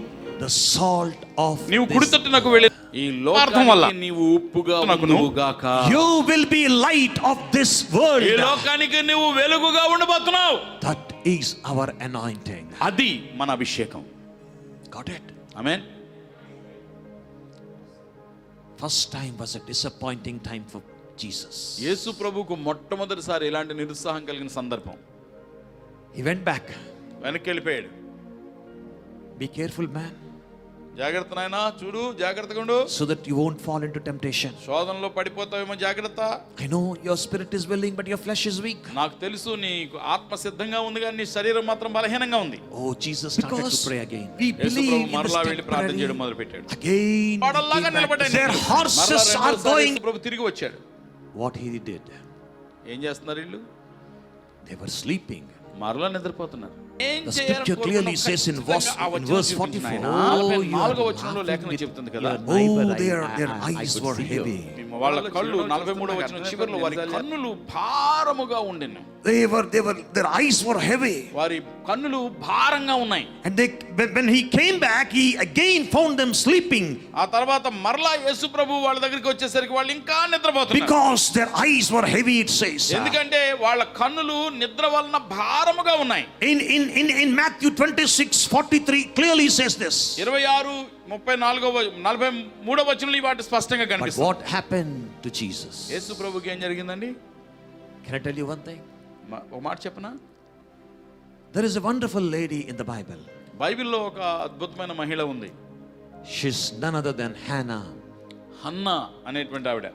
the salt of నీవు కుడి తట్టునకు వెళ్ళిన ఈ లోకార్థం వల్ల నీవు ఉప్పుగా ఉండుగాక. You will be light of this world. ఈ లోకానికి నీవు వెలుగుగా ఉండబోతున్నావు. That is our anointing. అది మన అభిషేకం. Got it? Amen. First time was a disappointing time for Jesus. యేసు ప్రభువుకు మొట్టమొదటిసారి ఇలాంటి నిరుత్సాహం కలిగిన సందర్భం. He went back. వెనక్కి వెళ్ళిపోయాడు. Be careful, man. జాగ్రత్త నాయనా, చూడు, జాగ్రత్తగా ఉండు, so that you won't fall into temptation. శోధనలో పడిపోతావేమో, జాగ్రత్త. I know your spirit is willing but your flesh is weak. నాకు తెలుసు నీకు ఆత్మ సిద్ధంగా ఉంది కానీ నీ శరీరం మాత్రం బలహీనంగా ఉంది. Oh, Jesus started to pray again. యేసు ప్రభు మరలా వెళ్ళి ప్రార్థన చేయడం మొదలుపెట్టాడు. Again పడల్లాగా నిలబడ్డాడు. their horses are going. యేసు ప్రభు తిరిగి వచ్చాడు. What he did? ఏం చేస్తున్నారు వీళ్ళు? They were sleeping. మరలా నిద్రపోతున్నారు. The scripture clearly says in verse 44, 44వ వచనంలో లేఖనం చెప్తుంది కదా, oh, their eyes were heavy. మీ వాళ్ళ కళ్ళు 43వ వచనం చివరిలో వారి కన్నులు భారముగా ఉండెను. their eyes were heavy. వారి కన్నులు భారంగా ఉన్నాయి. And when he came back, he again found them sleeping. ఆ తర్వాత మరలా యేసు ప్రభు వాళ్ళ దగ్గరికి వచ్చేసరికి వాళ్ళు ఇంకా నిద్రపోతున్నారు. Because their eyes were heavy, it says. ఎందుకంటే వాళ్ళ కన్నులు నిద్ర వలన భారముగా ఉన్నాయి. In Matthew 26:43 clearly says this. 26:34-43 వచనంలో ఈ వాటి స్పష్టంగా But కనిపిస్తుంది. what happened to Jesus? యేసు ప్రభుకి ఏం జరిగిందండి? Can I tell you one thing? ఒక మాట చెప్పనా? There is a wonderful lady in the Bible. బైబిల్లో ఒక అద్భుతమైన మహిళ ఉంది. She's none other than Hannah, Hannah అనేటువంటి ఆవిడ.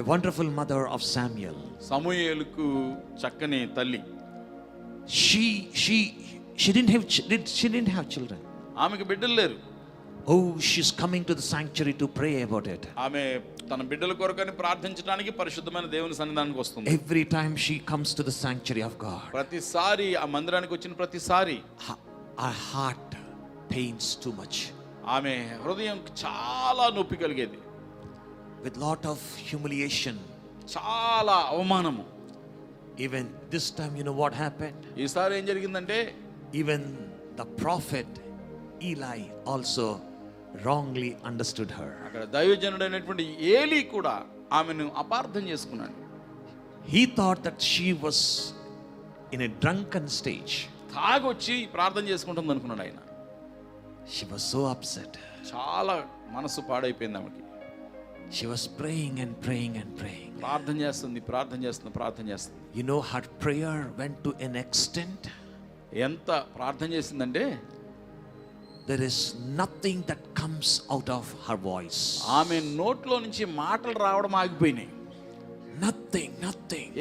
a wonderful mother of Samuel. సమూయేలుకు చక్కని తల్లి. She didn't have children. ఆమెకు బిడ్డలు లేరు. Oh, she's coming to the sanctuary to pray about it. ఆమె తన బిడ్డల కొరకని ప్రార్థించడానికి పరిశుద్ధమైన దేవుని సన్నిధానానికి వస్తుంది. Every time she comes to the sanctuary of God, ప్రతిసారి ఆ మందిరానికి వచ్చిన ప్రతిసారి our heart pains too much. ఆమె హృదయం చాలా నొప్పి కలిగేది. With lot of humiliation. చాలా అవమానము. Even this time, you know what happened? ఈసారి ఏం జరిగిందంటే, Even the prophet Eli also wrongly understood her. అక్కడ దైవజనుడైనటువంటి ఏలీ కూడా ఆమెను అపార్థం చేసుకున్నాడు. He thought that she was in a drunken stage. తాగొచ్చి ప్రార్థన చేసుకుంటుంది అనుకున్నాడు ఆయన. She was so upset. చాలా మనసు పాడైపోయింది ఆమెకి. She was praying and praying and praying. ప్రార్థన చేస్తుంది. You know, her prayer went to an extent. ఎంత ప్రార్థన చేసిందంటే, there is nothing that comes out of her voice. ఆమె నోట్లో నుంచి మాటలు రావడం ఆగిపోయినాయి. Nothing.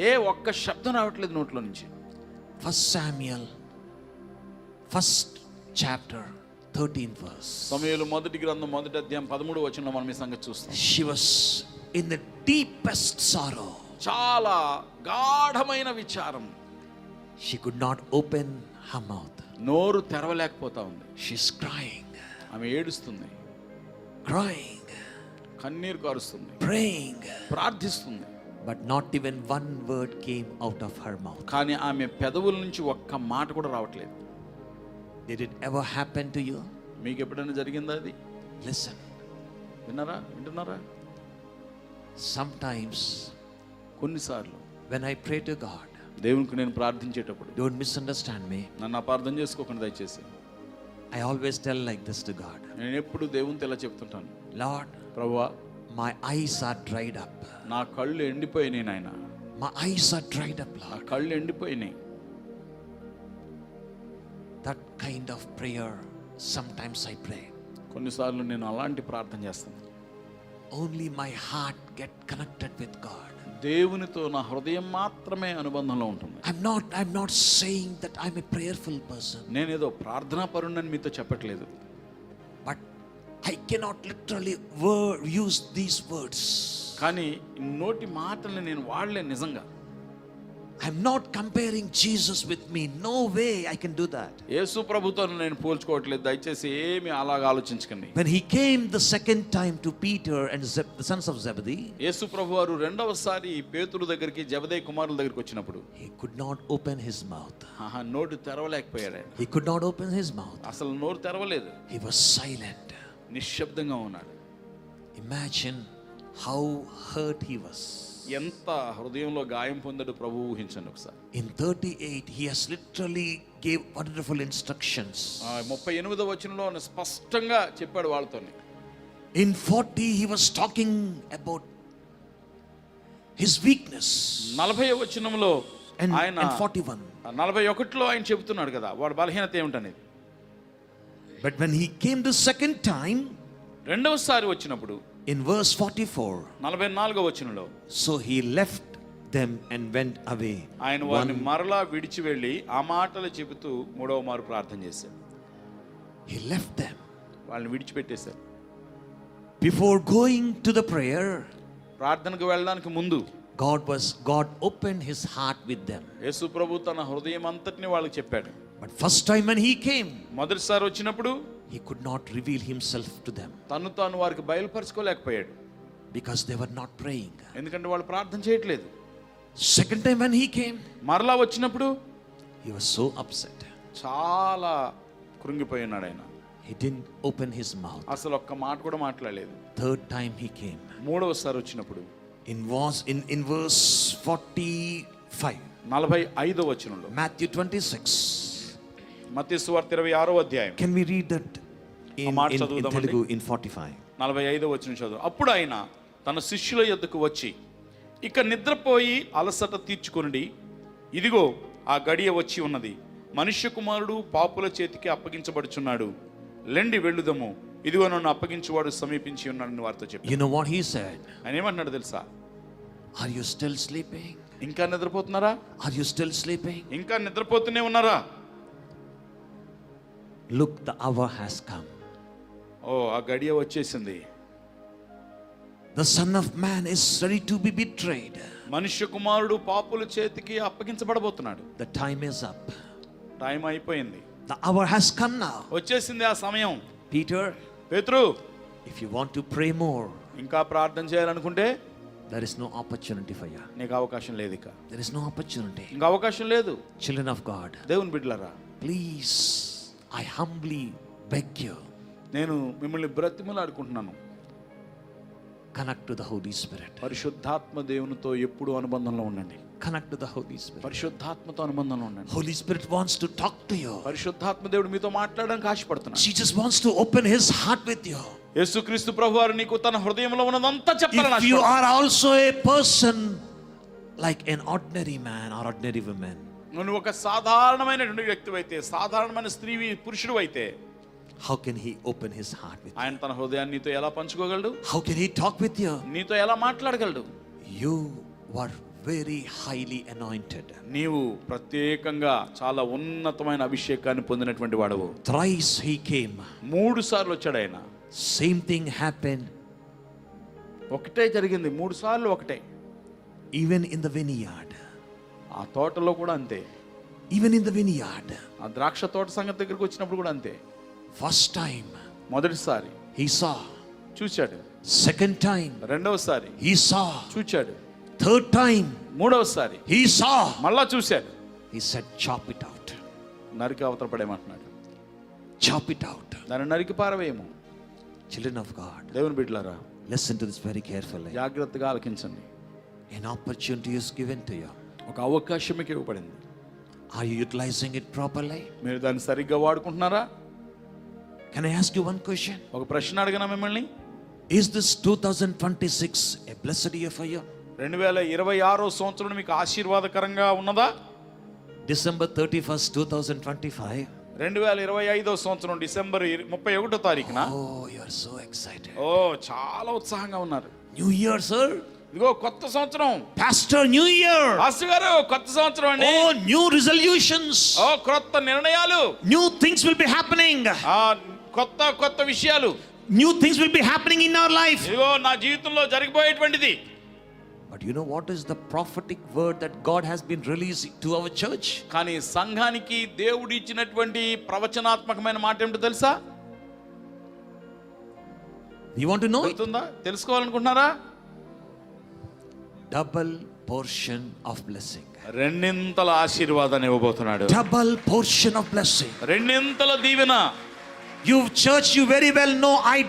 ఏ ఒక్క శబ్దం రావట్లేదు నోట్లో నుంచి. 1 Samuel 1st chapter 13th verse. సమూయేలు మొదటి గ్రంథం 1వ అధ్యాయం 13వ వచనంలో మనం ఈ సంగతి చూస్తాం. She was in the deepest sorrow. చాలా గాఢమైన విచారం. She could not open her mouth. నోరు తెరవలేకపోతా ఉంది. She's crying. ఆమె ఏడుస్తుంది. Crying. కన్నీరు కారుస్తుంది. Praying. ప్రార్థిస్తుంది. But not even one word came out of her mouth. కానీ ఆమె పెదవుల నుంచి ఒక్క మాట కూడా రావట్లేదు. Did it ever happen to you? మీకు ఎప్పుడైనా జరిగిందా అది? Listen. వింటున్నారా? Sometimes కొన్నిసార్లు when I pray to God, దేవునికి నేను ప్రార్థించేటప్పుడు, don't misunderstand me, నన్ను అపార్థం చేసుకోకండి దయచేసి. I always tell like this to God. నేను ఎప్పుడు దేవునితో ఇలా చెప్తుంటాను, Lord, ప్రభువా, my eyes are dried up. నా కళ్ళు ఎండిపోయినాయి నాయన. My eyes are dried up, నా Lord. కళ్ళు ఎండిపోయినాయి. That kind of prayer sometimes I pray. కొన్నిసార్లు నేను అలాంటి ప్రార్థన చేస్తాను. Only my heart get connected with God. దేవునితో నా హృదయం మాత్రమే అనుబంధంలో ఉంటుంది. I'm not saying that I'm a prayerful person. నేనేదో ప్రార్థనా పరుణ్ణని మీతో చెప్పట్లేదు. But I cannot literally use these words. కానీ నోటి మాటల్ని నేను వాడలేను నిజంగా. I'm not comparing Jesus with me. No way I can do that. యేసు ప్రభుతో నేను పోల్చుకోవట్లేదు. దయచేసి ఏమీ అలాగా ఆలోచించకండి. When he came the second time to Peter and the sons of Zebedee, యేసు ప్రభువారు రెండవసారి పేతురు దగ్గరికి, జెబెదయి కుమారుల దగ్గరికి వచ్చినప్పుడు, he could not open his mouth. నోరు తెరవలేకపోయాడు ఆయన. He could not open his mouth. అసలు నోరు తెరవలేదు. He was silent. నిశ్శబ్దంగా ఉన్నాడు. Imagine how hurt he was. ఎంత హృదయంలో గాయం పొందాడు ప్రభు ఊహించండి ఒకసారి. In 38 he has literally gave wonderful instructions. 38వ వచనంలో స్పష్టంగా చెప్పాడు వాళ్ళతోని. In 40 he was talking about his weakness. 40వ వచనంలో ఆయన, and 41. 41లో ఆయన చెబుతున్నాడు కదా వాడి బలహీనత ఏమిటనేది. But when he came the second time, రెండవసారి వచ్చినప్పుడు in verse 44, 44వ వచనంలో, so he left them and went away. ఆయన వారిని మరలా విడిచి వెళ్ళి ఆ మాటలు చెబుతూ మూడవ మారు ప్రార్థన చేశాడు. He left them. వాళ్ళని విడిచిపెట్టేశారు. Before going to the prayer, ప్రార్థనకు వెళ్ళడానికి ముందు God opened his heart with them. యేసు ప్రభు తన హృదయం అంతటిని వాళ్ళకి చెప్పాడు. But first time when he came, మొదటిసారి వచ్చినప్పుడు he could not reveal himself to them. తను తాను వారికి బయలుపరచుకోలేకపోయాడు. Because they were not praying. ఎందుకంటే వాళ్ళు ప్రార్థన చేయట్లేదు. Second time when he came, మరలా వచ్చినప్పుడు he was so upset. చాలా కృంగిపోయి ఉన్నాడు ఆయన. He didn't open his mouth. అసలు ఒక్క మాట కూడా మాట్లాడలేదు. Third time he came. మూడవసారి వచ్చినప్పుడు In verse 45. 45వ వచనంలో Matthew 26. మత్తయి సువార్త 26వ అధ్యాయం. Can we read that in Telugu in 45? 45వ వచనం చదువు. అప్పుడు ఆయన తన శిష్యుల యొద్దకు వచ్చి, ఇక నిద్రపోయి అలసట తీర్చుకొనుడి, ఇదిగో ఆ గడియ వచ్చి ఉన్నది, మనుష్య కుమారుడు పాపుల చేతికి అప్పగించబడుచున్నాడు, లెండి వెళ్ళుదము, ఇదిగో నన్ను అప్పగించువాడు సమీపించి ఉన్నాడని వారితో చెప్పాడు. You know what he said? ఆయన ఏమంటున్నాడు తెలుసా? Are you still sleeping? ఇంకా నిద్రపోతున్నారా? Are you still sleeping? ఇంకా నిద్రపోతూనే ఉన్నారా? Look, the hour has come. ఓ, ఆ గడియ వచ్చేసింది. The Son of Man is ready to be betrayed. మనుష్య కుమారుడు పాపుల చేతికి అప్పగించబడబోతున్నాడు. The time is up. Time అయిపోయింది. The hour has come now. వచ్చేసింది ఆ సమయం. Peter, పేతురు, if you want to pray more, ఇంకా ప్రార్థన చేయాలనుకుంటే there is no opportunity for you. నీకు అవకాశం లేదు. ఇక There is no opportunity. ఇంకా అవకాశం లేదు. Children of God, దేవుని బిడ్డలారా, please, I humbly beg you, నేను మిమ్మల్ని బ్రతిమలాడుకుంటున్నాను, connect to the Holy Spirit. పరిశుద్ధాత్మ దేవునితో ఎప్పుడు అనుబంధంలో ఉండండి. Connect to the Holy Spirit. పరిశుద్ధాత్మతో అనుబంధంలో ఉండండి. Holy Spirit wants to talk to you. పరిశుద్ధాత్మ దేవుడు మీతో మాట్లాడడానికి ఆశపడుతున్నాడు. Jesus wants to open his heart with you. యేసుక్రీస్తు ప్రభువారు నీకు తన హృదయంలో ఉన్నదంతా చెప్పాలని If you ఆశపడుతున్నాడు. are also a person like an ordinary man or ordinary woman, నువ్వు ఒక సాధారణమైనటువంటి వ్యక్తివైతే, సాధారణమైన స్త్రీ పురుషుడు అయితే, how can he open his heart with you? ఆయన తన హృదయాన్ని నీతో ఎలా పంచుకోగలడు? How can he talk with you? నీతో ఎలా మాట్లాడగలడు? You were very highly anointed. నీవు ప్రత్యేకంగా చాలా ఉన్నతమైన అభిషేకాన్ని పొందినటువంటి వాడవు. Thrice he came. 3 సార్లు వచ్చాడు ఆయన. Same thing happened. ఒకటే జరిగింది, 3 సార్లు ఒకటే. Even in the vineyard. ఆ తోటలో కూడా అంతే. Even in the vineyard. ఆ ద్రాక్ష తోట సంగతి దగ్గరికి వచ్చినప్పుడు కూడా అంతే. First time మొదటిసారి he saw. చూచాడు. Second time రెండవసారి he saw. చూచాడు. Third time మూడవసారి he saw. మళ్ళా చూశాడు. He said, chop it out. నరికి అవతల పడేయమంటున్నాడు. Chop it out. దాన్ని నరికి పారవేయము. Children of God, దేవుని బిడ్డలారా, listen to this very carefully. జాగ్రత్తగా ఆలకించండి. An opportunity is given to you. ఒక అవకాశం మీకు ఇవ్వబడింది. Are you utilizing it properly? మీరు దాన్ని సరిగ్గా వాడుకుంటున్నారా? Can I ask you one question? ఒక ప్రశ్న అడగనా మిమ్మల్ని? Is this 2026 a blessed year for you? 2026 సంవత్సరం మీకు ఆశీర్వాదకరంగా ఉన్నదా? December 31st, 2025. 2025 సంవత్సరం డిసెంబర్ 31వ తారీఖున. Oh, you are so excited. ఓ, చాలా ఉత్సాహంగా ఉన్నారు. New year, sir. ఇదిగో కొత్త సంవత్సరం. Pastor, new year. పాస్టర్ గారు, కొత్త సంవత్సరం అండి. Oh, new resolutions. ఓ, కొత్త నిర్ణయాలు. New things will be happening. కొత్త విషయాలు. New things will be happening in our life. ఇదిగో నా జీవితంలో జరిగిపోయేటువంటిది. But you know what is the prophetic word that God has been releasing to our church? కానీ సంఘానికి దేవుడు ఇచ్చినటువంటి ప్రవచనాత్మకమైన మాట ఏమిటో తెలుసా? You want to know it? తెలుసుకోవాలనుకుంటున్నారా? Double portion of blessing. రెండింతల ఆశీర్వాదాన్ని ఇవ్వబోతున్నాడు. Double portion of blessing. రెండింతల Deevena. You church, you very well know I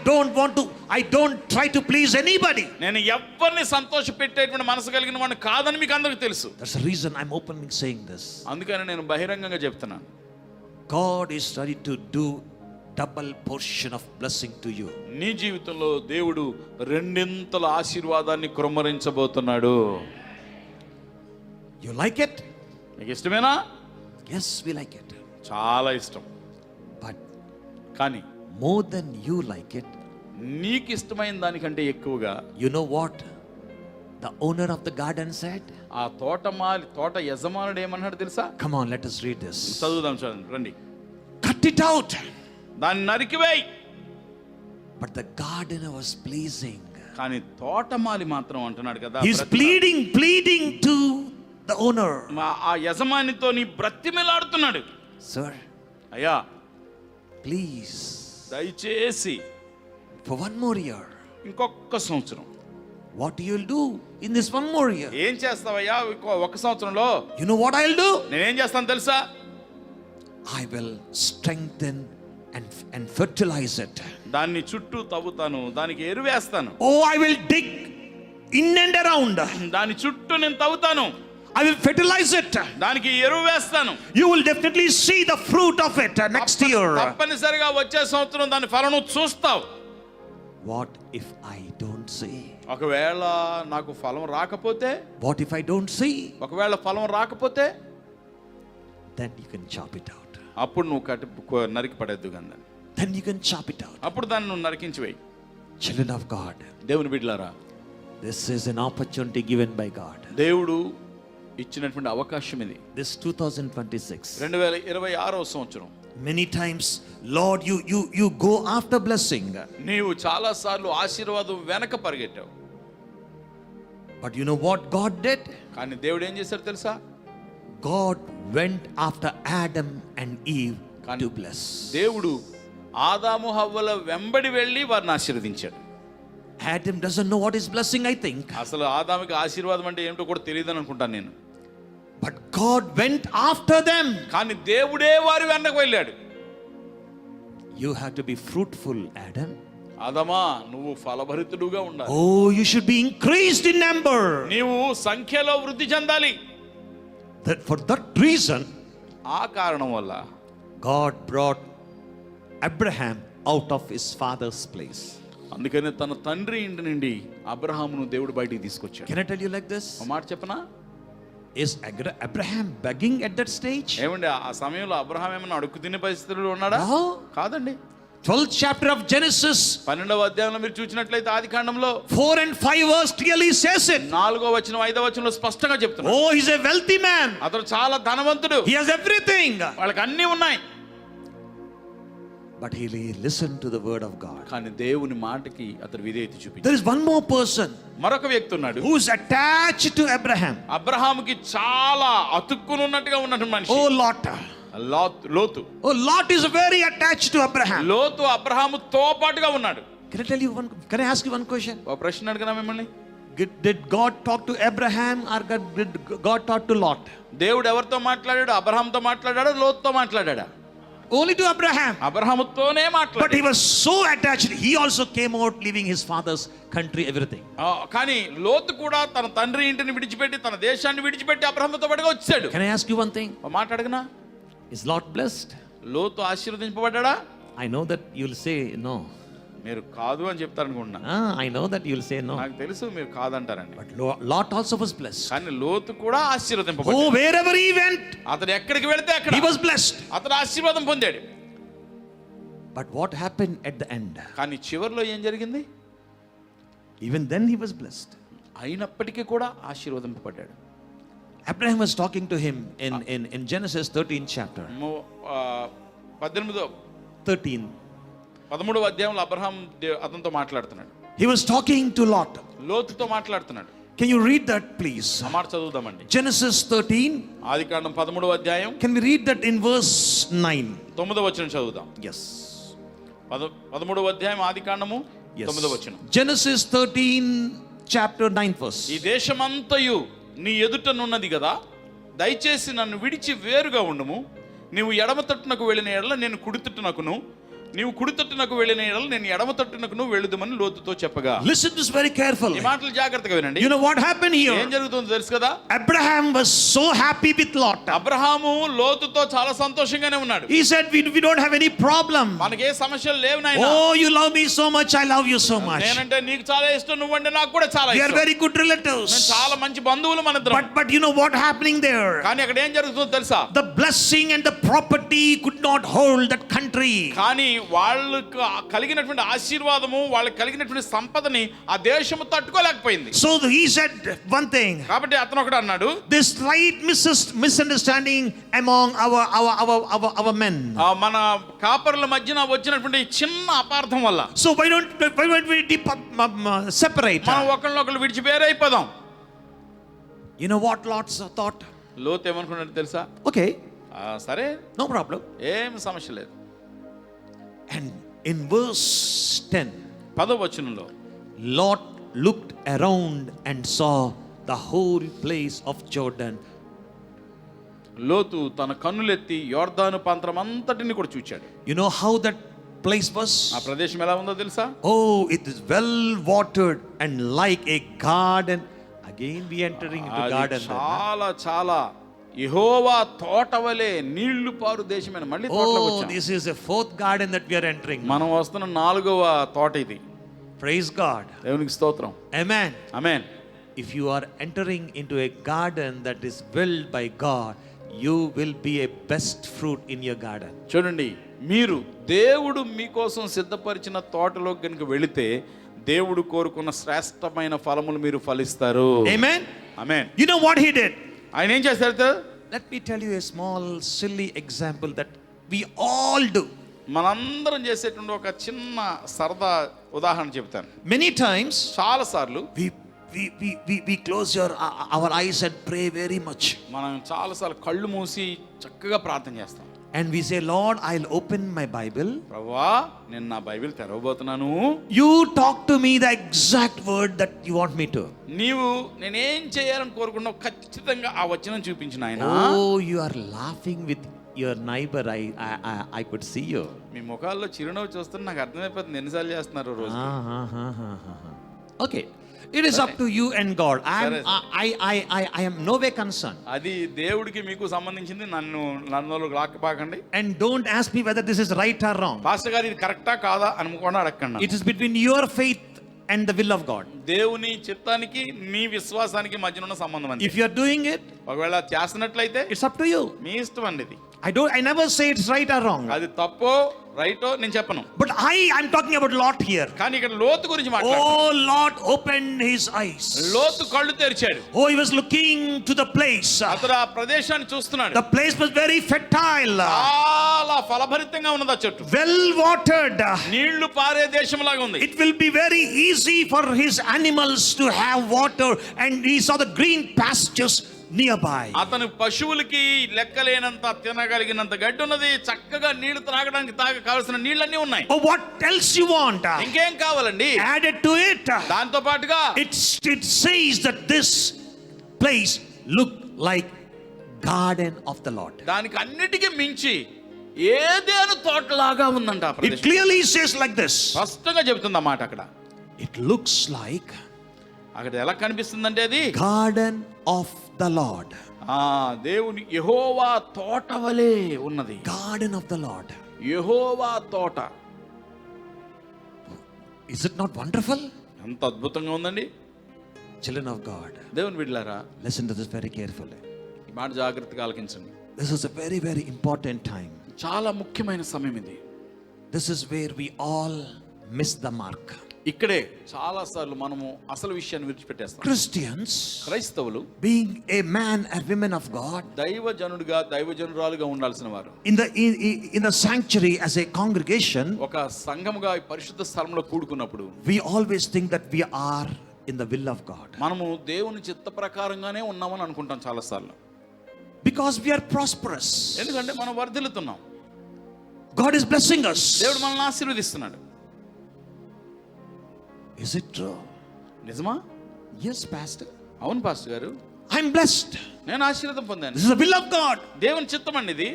don't try to please anybody. నేను ఎవ్వరిని సంతోషపెట్టేటువంటి మనసు కలిగిన వాడిని కాదని మీకు అందరికీ తెలుసు. That's the reason I'm openly saying this. అందుకని నేను బహిరంగంగా చెప్తున్నాను. God is ready to do double portion of blessing to you. నీ జీవితంలో దేవుడు రెండింతల ఆశీర్వాదాన్ని కుమ్మరించబోతున్నాడు. You like it? మీకు ఇష్టమేనా? Yes, we like it. చాలా ఇష్టం. But కానీ more than you like it, నీకు ఇష్టమైన దానికంటే ఎక్కువగా, you know what the owner of the garden said? ఆ తోట యజమానుడు ఏమన్నాడు తెలుసా? Come on, let us read this. చదువుదాం, చూడండి, రండి. Cut it out. దాన్ని నరికివేయ్. But the gardener was pleasing. కానీ తోటమాలి మాత్రం అంటున్నాడు కదా, He's pleading to the owner. ఆ యజమానితో నీ బ్రతిమిలాడుతున్నాడు. Sir, అయ్యా, please, దయచేసి for one more year, ఇంకొక సంవత్సరం What you'll do in this one more year? ఏం చేస్తావయ్యా ఒక సంవత్సరంలో? You know what I'll do? నేనేం చేస్తాను తెలుసా? I will strengthen and fertilize it. దాన్ని చుట్టూ తవ్వుతాను, దానికి ఎరువేస్తాను. Oh, I will dig in and around. దాని చుట్టూ నేను తవ్వుతాను, I will fertilize it. దానికి ఎరువు వేస్తాను. You will definitely see the fruit of it next year. తప్పనిసరిగా వచ్చే సంవత్సరం దాని ఫలము చూస్తావు. What if I don't see? ఒకవేళ నాకు ఫలం రాకపోతే? What if I don't see? ఒకవేళ ఫలం రాకపోతే? Then you can chop it out. అప్పుడు నువ్వు నరికి పడేద్దు కదా. Then you can chop it out. అప్పుడు దాన్ని నువ్వు నరికించి వేయి. Children of God, దేవుని బిడ్డలారా, this is an opportunity given by God. దేవుడు ఇచ్చినటువంటి అవకాశం ఇది. This 2026. 2026వ సంవత్సరం. Many times, Lord, you go after blessing. నీవు చాలా సార్లు ఆశీర్వాదం వెనక పరిగెట్టావు. But you know what God did? కానీ దేవుడు ఏం చేశాడు తెలుసా? God went after Adam and Eve to bless. దేవుడు ఆదాము హవ్వల వెంబడి వెళ్ళి వారిని ఆశీర్వదించాడు. Adam doesn't know what is blessing, I think. అసలు ఆదాముకి ఆశీర్వాదం అంటే ఏమిటో కూడా తెలియదని అనుకుంటాను నేను. But God went after them. కానీ దేవుడే వారి వెనక వెళ్ళాడు. You have to be fruitful, Adam. ఆదామా, నువ్వు ఫలభరితుడుగా ఉండాలి. Oh, you should be increased in number. నీవు సంఖ్యలో వృద్ధి చెందాలి. For that reason, ఆ కారణం వల్ల God brought Abraham out of his father's place. అందుకనే తన తండ్రి ఇంటి నుండి అబ్రహామును దేవుడు బయటికి తీసుకొచ్చాడు. Can I tell you like this? ఒక మాట చెప్పనా? Is Abraham begging at that stage? ఏమండి, ఆ సమయంలో అబ్రహాం ఏమైనా అడుక్కు తినే పరిస్థితుల్లో ఉన్నాడా? No. కాదండి. 12th chapter of Genesis, 12వ అధ్యాయంలో మీరు చూసినట్లయితే ఆదికాండంలో 4 and 5 verse clearly says it. 4వ వచనం 5వ వచనంలో స్పష్టంగా చెప్తున్నాడు. Oh, he's a wealthy man. అతడు చాలా ధనవంతుడు. He has everything. వాళ్ళకి అన్నీ ఉన్నాయి. But he listened to the word of God. కానీ దేవుని మాటకి అతడు విధేయత చూపించాడు. There is one more person మరొక వ్యక్తి ఉన్నాడు who is attached to Abraham. అబ్రహాముకి చాలా అతుక్కునున్నట్టుగా ఉన్నటువంటి మనిషి. Oh, Lot. లోతు. Oh, Lot is very attached to Abraham. లోతు అబ్రహాముతో పాటుగా ఉన్నాడు. Can I ask you one question? ఒక ప్రశ్న అడగనా మిమ్మల్ని? Did God talk to Abraham or did God talk to Lot? దేవుడు ఎవరితో మాట్లాడాడు? అబ్రహాంతో మాట్లాడాడా, లోతుతో మాట్లాడాడా? Only to Abraham. అబ్రహాముతోనే మాట్లాడాడు. But he was so attached, he also came out leaving his father's country, everything. కానీ లోతు కూడా తన తండ్రి ఇంటిని విడిచిపెట్టి, తన దేశాన్ని విడిచిపెట్టి అబ్రహాముతో పాటుగా వచ్చాడు. Can I ask you one thing? ఒక మాట అడగనా? Is Lot blessed? లోతు ఆశీర్వదింపబడ్డాడా? I know that you will say no. మీరు కాదు అని చెప్తారనుకుంటున్నా. I know that you will say no. నాకు తెలుసు మీరు కాదంటారండి. But Lot also was blessed. కానీ లోతు కూడా ఆశీర్వదింపబడ్డాడు. Oh, wherever he went, అతడు ఎక్కడికి వెళ్తే అక్కడ he was blessed. అతడు ఆశీర్వాదం పొందాడు. But what happened at the end? కానీ చివర్లో ఏం జరిగింది? Even then he was blessed. అయినప్పటికీ కూడా ఆశీర్వదింపబడ్డాడు. Abraham was talking to him in Genesis 13th chapter. 13వ అధ్యాయంలో అబ్రహాం అతనితో మాట్లాడుతున్నాడు. He was talking to Lot. లోతుతో మాట్లాడుతున్నాడు. Can you read that please? ఆ మాట చదువుదామండి. Genesis 13. ఆదికాండం 13వ అధ్యాయం. Can we read that in verse 9? 9వ వచనం చదువుదాం. Yes. 13వ అధ్యాయం ఆదికాండము 9వ వచనం. Genesis 13 chapter 9 verse. ఈ దేశమంతయు నీ ఎదుటనున్నది కదా, దయచేసి నన్ను విడిచి వేరుగా ఉండుము. నీవు ఎడమ తట్టునకు వెళ్ళిన ఎడల నేను కుడి తట్టునకును, నీవు కుడి తట్టునకు వెళ్ళిన ఎడల నేను ఎడమ తట్టునకును వెళుదుమని లోతుతో చెప్పగా. Listen to this very carefully. ఈ మాటలు జాగ్రత్తగా వినండి. You know what happened here? ఏం జరుగుతుందో తెలుసు కదా? Abraham was so happy with Lot. Abraham లోతుతో చాలా సంతోషంగానే ఉన్నాడు. He said, we don't have any problem. మనకి ఏ సమస్యలు లేవు నాయనా. Oh, you love me so much, I love you so much. నేనంటే నీకు చాలా ఇష్టం, నువ్వంటే నాకు కూడా చాలా We ఇష్టం. are very good relatives. నేను చాలా మంచి బంధువులు మనిద్దరం. But you know what happening there? కానీ అక్కడ ఏం జరుగుతుందో తెలుసా? The blessing and the property could not hold that country. కానీ వాళ్ళకు కలిగినటువంటి ఆశీర్వాదము, వాళ్ళకి కలిగినటువంటి సంపదని ఆ దేశము తట్టుకోలేకపోయింది. So he said one thing. కాబట్టి అతను ఒకటి అన్నాడు, This slight misunderstanding among our men. మన కాపరుల మధ్యన వచ్చినటువంటి చిన్న అపార్థం వల్ల. So why don't we separate? మనం ఒకళ్ళనొకళ్ళు విడిచి వేరైపోదాం. You know what Lot thought? లోతు ఏమనుకున్నాడు తెలుసా? Okay, సరే, no problem. ఏం సమస్య లేదు. And in verse 10, 10వ వచనంలో Lot looked around and saw the whole place of Jordan. లోతు తన కన్నులెత్తి యోర్దాను ప్రాంతం అంతటిని కూడా చూచాడు. You know how that place was? ఆ ప్రదేశం ఎలా ఉందో తెలుసా? Oh, it is well watered and like a garden. Again we entering into అది garden. చాలా చాలా యెహోవా తోట వలె నీళ్లు పారు దేశమైన మళ్ళీ తోటలోకి Oh, వచ్చాం. this is a fourth garden that we are entering. మనం వస్తున్న 4వ తోట ఇది. Praise God. దేవునికి స్తోత్రం. Amen. Amen. If you are entering into a garden that is willed by God, you will be a best fruit in your garden. చూడండి, మీరు దేవుడు మీకోసం సిద్ధపరిచిన తోటలోకి కనుక వెళితే దేవుడు కోరుకున్న శ్రేష్టమైన ఫలములు మీరు ఫలిస్తారు. Amen. Amen. You know what he did? ఆయన ఏం చేశారు? Let me tell you a small silly example that we all do. మనందరం చేసేటువంటి ఒక చిన్న సరదా ఉదాహరణ చెప్తాను. Many times చాలా సార్లు we close our eyes and pray very much. మనం చాలా సార్లు కళ్ళు మూసి చక్కగా ప్రార్థన చేస్తాం. And we say, Lord, I'll open my Bible. ప్రభువా, నేను నా Bible తెరవబోతున్నాను. You talk to me the exact word that you want me to. నీవు నేనేం చేయాలని కోరుకున్నావు ఖచ్చితంగా ఆ వచనం చూపించు నాయనా. Oh, you are laughing with your neighbor. I could see you. మీ ముఖాల్లో చిరునవ్వు చూస్తుంటే నాకు అర్థమైపోతుంది ఎన్నిసార్లు చేస్తున్నారు రోజు. Okay, it is up to you and God. I am no way concerned. అది దేవుడికి మీకు సంబంధించింది. నన్ను లాక్కపాకండి. And don't ask me whether this is right or wrong. Pastor గారు ఇది కరెక్టా కాదా అనుకోండి, అడగండి. It is between your faith and the will of God. దేవుని చిత్తానికి నీ విశ్వాసానికి మధ్యన ఉన్న సంబంధం అంతే. If you are doing it, ఒకవేళ చేస్తున్నట్లయితే it's up to you. మీ ఇష్టం అండి ఇది. I never say it's right or wrong. అది తప్పో రైటో నేను చెప్పను. But I'm talking about Lot here. కానీ ఇక్కడ లోతు గురించి మాట్లాడుతున్నాను. Oh, Lot opened his eyes. లోతు కళ్ళు తెరిచాడు. Oh, he was looking to the place. అతడు ఆ ప్రదేశాన్ని చూస్తున్నాడు. The place was very fertile. చాలా ఫలభరితంగా ఉన్నది ఆ చెట్టు. Well watered. నీళ్లు పారే దేశం లాగా ఉంది. It will be very easy for his animals to have water, and he saw the green pastures nearby. అతని పశువులకి లెక్కలేనంత తినగలిగినంత గడ్డి ఉన్నది. చక్కగా నీళ్లు త్రాగడానికి కావాల్సిన నీళ్ళన్నీ ఉన్నాయి. Oh, what else you want? ఇంకేం కావాలండి? Added to it, దాంతో పాటుగా it says that this place looked like garden of the Lord. దానికి అన్నిటికీ మించి ఏదేను తోటలాగా ఉందంట ఆ It ప్రదేశం. clearly says like this. స్పష్టంగా చెబుతుంది అన్నమాట అక్కడ. It looks like అక్కడ ఎలా కనిపిస్తుందంటే అది garden of the Lord. దేవుని యెహోవా తోట వలె ఉన్నది. Garden of the Lord. యెహోవా తోట. Is it not wonderful? ఎంత అద్భుతంగా ఉందండి. Children of God, దేవుని బిడ్డలారా, listen to this very carefully. ఈ మాట జాగ్రత్తగా ఆలకించండి. This is a very, very important time. చాలా ముఖ్యమైన సమయం ఇది. This is where we all miss the mark. ఇక్కడే చాలా సార్లు మనము అసలు విషయాన్ని విడిచిపెట్టేస్తాం. Christians, క్రైస్తవులు being a man and women of God, దైవజనుడిగా దైవజనురాలుగా ఉండాల్సిన వారు, in the sanctuary as a congregation, ఒక సంఘముగా ఈ పరిశుద్ధ స్థలంలో కూడుకున్నప్పుడు we always think that we are in the will of God. మనము దేవుని చిత్త ప్రకారంగానే ఉన్నామని అనుకుంటాం చాలా సార్లు. Because we are prosperous. ఎందుకంటే మనం వర్ధిల్లుతున్నాం. God is blessing us. దేవుడు మనల్ని ఆశీర్వదిస్తున్నాడు. Is it true? నిజమా? Yes, pastor. అవును పాస్టర్ గారు, I'm blessed. నేను ఆశీర్వాదం పొందాను. This is the will of God. దేవుని చిత్తం అండి ఇది.